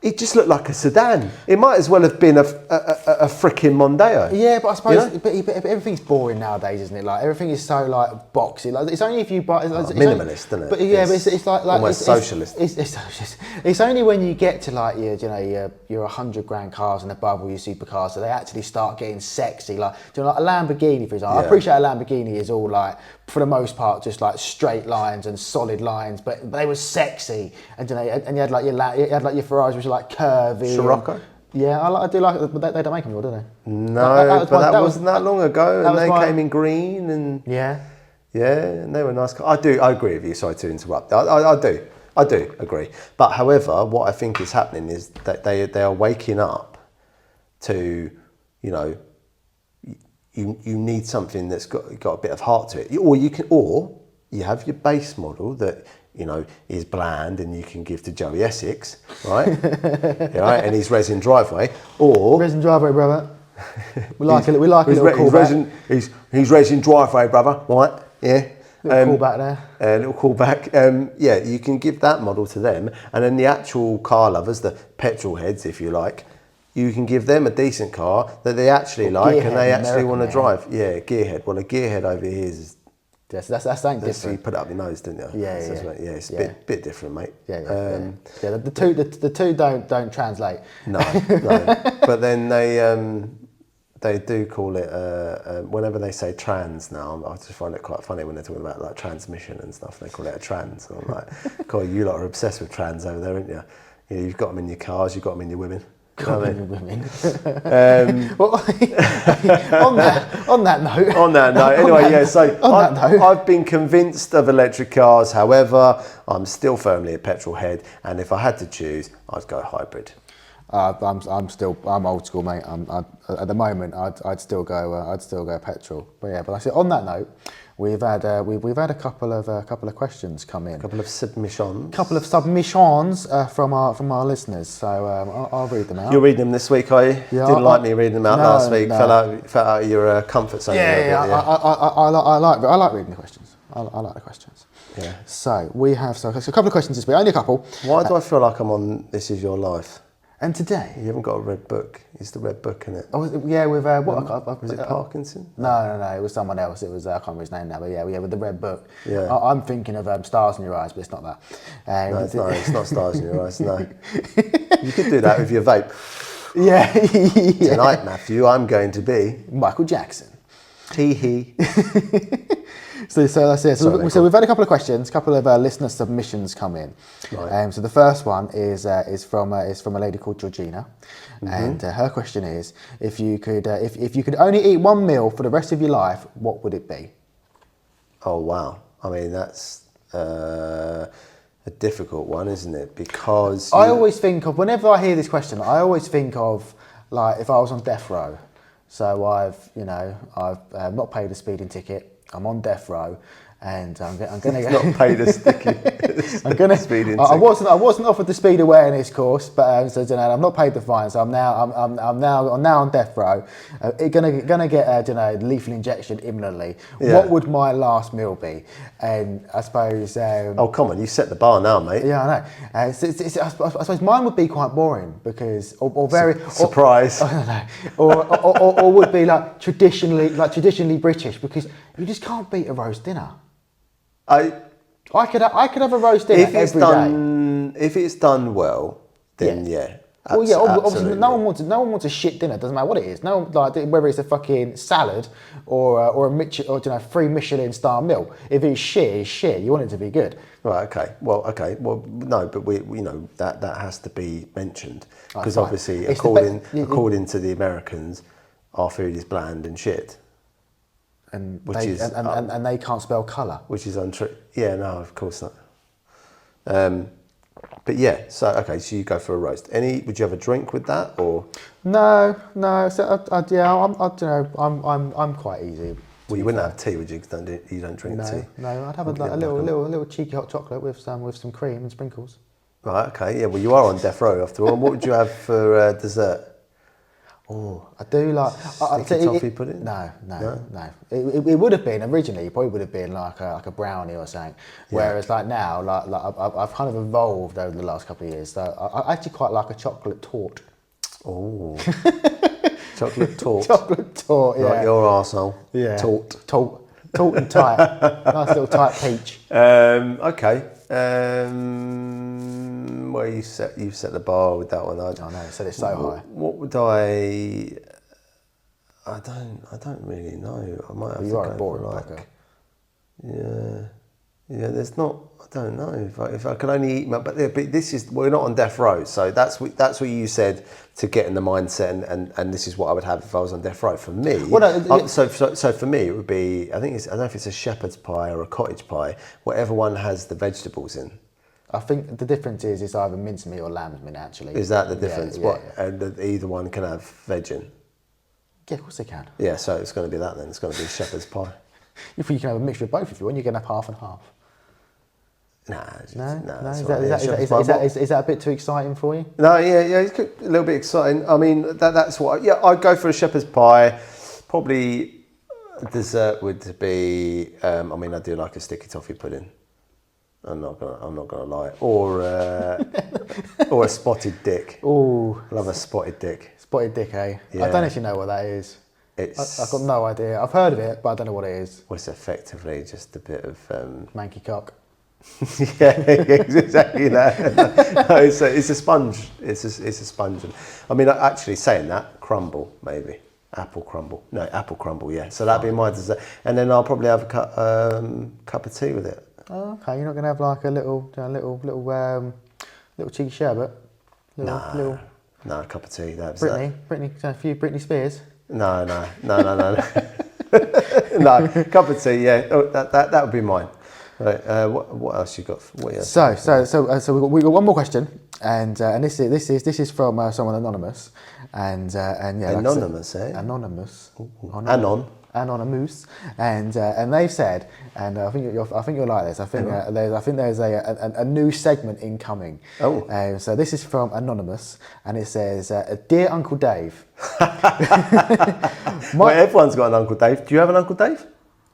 It just looked like a sedan. It might as well have been a freaking Mondeo. Yeah, but I suppose but everything's boring nowadays, isn't it? Like everything is so like boxy. Like it's only if you buy minimalist, isn't it? But yeah, but it's like almost socialist. It's socialist. It's only when you get to like your 100 grand cars and above, or your supercars, so they actually start getting sexy. Like like a Lamborghini, for example. I appreciate a Lamborghini is all like, for the most part, just like straight lines and solid lines, but they were sexy. And and you had like your Ferraris, which were like curvy. Scirocco? Yeah, I do like it, but they don't make them anymore, do they? No, that wasn't that long ago, and they came in green, and yeah, and they were nice cars. I agree with you. Sorry to interrupt. I do agree. But however, what I think is happening is that they are waking up to, you need something that's got a bit of heart to it, or you have your base model that is bland and you can give to Joey Essex, right? Right, and he's resin driveway, or resin driveway, brother. We like it. We like a little callback. He's resin driveway, brother, right? Yeah. Little callback there. A little callback. Yeah, you can give that model to them, and then the actual car lovers, the petrol heads, if you like, you can give them a decent car that they actually like and they actually want to drive. Yeah, gearhead. Well, a gearhead over here is. Yes, that's something different. So you put it up your nose, didn't you? Yeah. It's a bit different, mate. Yeah. The two don't translate. No. But then they do call it whenever they say trans now. I just find it quite funny when they're talking about like transmission and stuff. They call it a trans. And I'm like, God, you lot are obsessed with trans over there, aren't you? You've got them in your cars, you've got them in your women. Women. Well, on that note. Anyway, I've been convinced of electric cars. However, I'm still firmly a petrol head, and if I had to choose, I'd go hybrid. I'm old school, mate. At the moment, I'd still go petrol. But yeah, but I say on that note, we've had a couple of questions come in. A couple of submissions. From our listeners. So I'll read them out. You're reading them this week, are you? Yeah, Didn't like me reading them out last week. No. Fell out of your comfort zone. I like reading the questions. I like the questions. Yeah. So we have a couple of questions this week. Only a couple. Why do I feel like I'm on This Is Your Life? And today, you haven't got a red book. It's the red book, isn't it? Oh, yeah, with what? Was it Parkinson? No. It was someone else. It was I can't remember his name now. But yeah, with the red book. Yeah. I'm thinking of Stars in Your Eyes, but it's not that. No, it's not Stars in Your Eyes. No. You could do that with your vape. Yeah. Tonight, Matthew, I'm going to be Michael Jackson. Tee-hee. So that's it. So we've had a couple of questions, a couple of listener submissions come in. Right. So the first one is from a lady called Georgina, and her question is: if you could only eat one meal for the rest of your life, what would it be? Oh wow! I mean that's a difficult one, isn't it? Because I always think of, whenever I hear this question, I always think of like if I was on death row. So I've not paid a speeding ticket. I'm on death row, and I'm going to not paid a sticky. I wasn't offered the speed awareness course, but I've not paid the fine, so I'm now on death row. Gonna get lethal injection imminently. Yeah. What would my last meal be? And I suppose. Oh come on, you set the bar now, mate. Yeah, I know. I suppose mine would be quite boring because, or very surprise. Or would be like traditionally British, because you just can't beat a roast dinner. I could have a roast dinner every day. If it's done well, then yeah. Well, yeah, obviously no one wants a shit dinner. Doesn't matter what it is. No, whether it's a fucking salad or a free Michelin star meal. If it's shit, it's shit. You want it to be good. Right. Okay. Well, no, but we that has to be mentioned, because obviously according to the Americans, our food is bland and shit. And they can't spell colour. Which is untrue. Yeah, no, of course not. But yeah, so you go for a roast. Would you have a drink with that, or? No. So I'm quite easy. Well, you wouldn't have tea, would you? You don't drink tea. No, I'd have a little cheeky hot chocolate with some cream and sprinkles. Right. Okay. Yeah. Well, you are on death row after all. And what would you have for dessert? Oh, I do like Sticky toffee pudding? No. It would have been originally. It probably would have been like a brownie or something. Whereas like now, I've kind of evolved over the last couple of years. So I actually quite like a chocolate torte. Oh, chocolate torte. Chocolate torte. Yeah. Right, your arsehole. Yeah. Torte. Torte and tight. Nice little tight peach. Okay. Well, you've set the bar with that one. I know. So it's so high. What would I don't really know. I might have You to are go a boring for fucker. Yeah. There's not. I don't know if I can only eat. But this is we're not on death row, so that's what you said to get in the mindset, and this is what I would have if I was on death row. For me, so for me it would be. I don't know if it's a shepherd's pie or a cottage pie. Whatever one has the vegetables in. I think the difference is it's either mincemeat or lamb's meat. Actually, Is that the difference? Yeah. And either one can have veg in. Yeah, of course they can. Yeah, so it's going to be that then. It's going to be shepherd's pie. If you can have a mixture of both if you want, you can have half and half. No. Is that a bit too exciting for you? No, yeah, it's a little bit exciting. I mean, that's what. Yeah, I'd go for a shepherd's pie. Probably dessert would be. I mean, I do like a sticky toffee pudding. I'm not gonna lie. Or a spotted dick. Oh, Love a spotted dick. spotted dick, eh? Yeah. I don't know if you know what that is. I've got no idea. I've heard of it, but I don't know what it is. Well, it's effectively just a bit of. Manky cock. Yeah, exactly that. No, it's a sponge. It's a sponge. I mean, actually saying that, crumble maybe. Apple crumble. No, apple crumble. Yeah. So that'd be my dessert, and then I'll probably have a cup of tea with it. Oh, okay. You're not gonna have like a little cheeky sherbet. No, a cup of tea. That's A few Britney Spears. No. No, cup of tea. Yeah, that would be mine. Right. What else you got? So we got one more question, and this is from someone anonymous, and yeah. Anonymous, eh? Anonymous. Anonymous, and they've said, and I think you'll like this. I think there's a new segment incoming. Oh. So this is from Anonymous, and it says, "Dear Uncle Dave." Everyone's got an Uncle Dave. Do you have an Uncle Dave?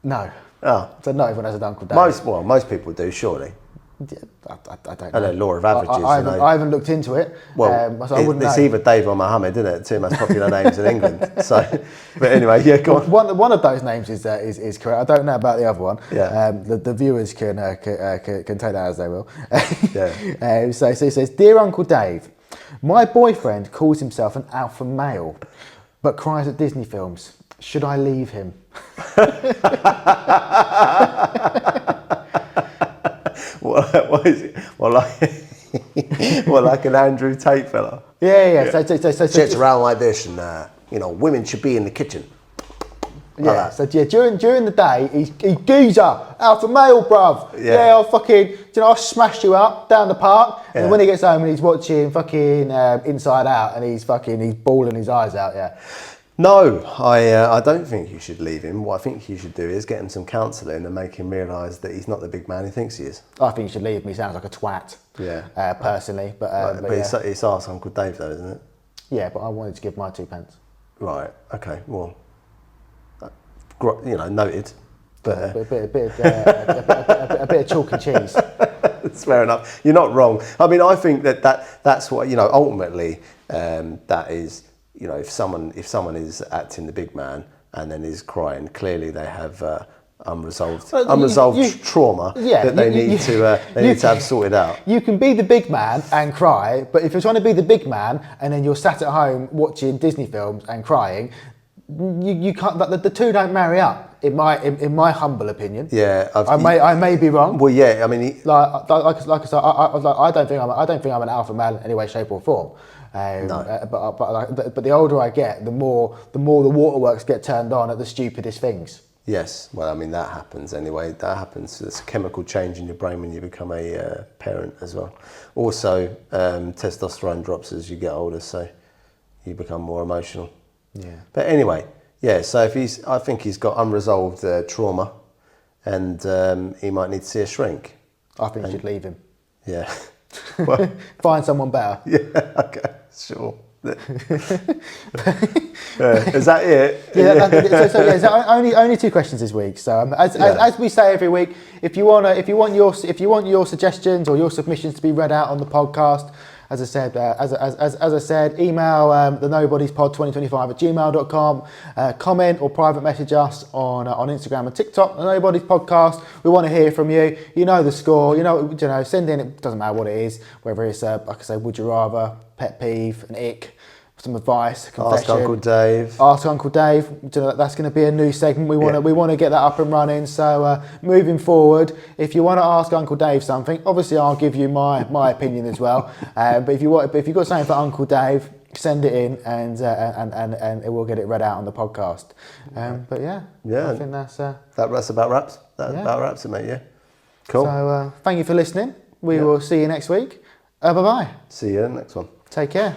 No. Oh. So not everyone has an Uncle Dave. Most people do, surely. Yeah, I don't know. know. Law of averages. I haven't looked into it. Well, so I wouldn't it's know. either Dave or Mohammed, isn't it? Two most popular names in England. So, but anyway, yeah, go on. One of those names is correct. I don't know about the other one. Yeah. The viewers can take that as they will. Yeah. So it says, "Dear Uncle Dave, my boyfriend calls himself an alpha male, but cries at Disney films. Should I leave him?" What is it? Like an Andrew Tate fella. Yeah. So Sits around like this, and women should be in the kitchen. Yeah. So during the day, he's geezer, alpha male, bruv. Yeah. I'll fucking, I'll smash you up down the park. And when he gets home and he's watching fucking Inside Out, and he's bawling his eyes out. Yeah. No, I don't think you should leave him. What I think you should do is get him some counselling and make him realise that he's not the big man he thinks he is. I think you should leave him. He sounds like a twat. Yeah. Personally, but yeah. It's asked Uncle Dave though, isn't it? Yeah, but I wanted to give my 2 pence. Right. Okay. Well, noted. But a bit of chalk and cheese. That's fair enough. You're not wrong. I mean, I think that's what ultimately that is. If someone is acting the big man and then is crying, clearly they have unresolved trauma that they need to have sorted out. You can be the big man and cry, but if you're trying to be the big man and then you're sat at home watching Disney films and crying, you can't. The two don't marry up. In my humble opinion. Yeah, I may be wrong. Well, yeah, I mean, like I said, I don't think I'm an alpha male in any way, shape, or form. No. But the older I get, the more the waterworks get turned on at the stupidest things. Yes, well, I mean that happens anyway. That happens. There's a chemical change in your brain when you become a parent as well. Also, testosterone drops as you get older, so you become more emotional. Yeah. But anyway, yeah. So I think he's got unresolved trauma, and he might need to see a shrink. I think you should leave him. Yeah. Well, find someone better. Yeah. Okay. Sure. Is that it? So only 2 questions this week. So as we say every week, if you want your suggestions or your submissions to be read out on the podcast, as I said, email the nobodiespod2025@gmail.com, comment or private message us on Instagram and TikTok, the Nobody's Podcast. We want to hear from you. You know the score. You know, send in. It doesn't matter what it is, whether it's like I say, would you rather, pet peeve, an ick, some advice, confession. Ask Uncle Dave. Ask Uncle Dave. That's going to be a new segment. We want to get that up and running. So moving forward, if you want to ask Uncle Dave something, obviously I'll give you my opinion as well. But if you've got something for Uncle Dave, send it in and we'll get it read out on the podcast. But I think that's about wraps. About wraps it, mate. Yeah. Cool. So thank you for listening. We will see you next week. Bye bye. See you in the next one. Take care.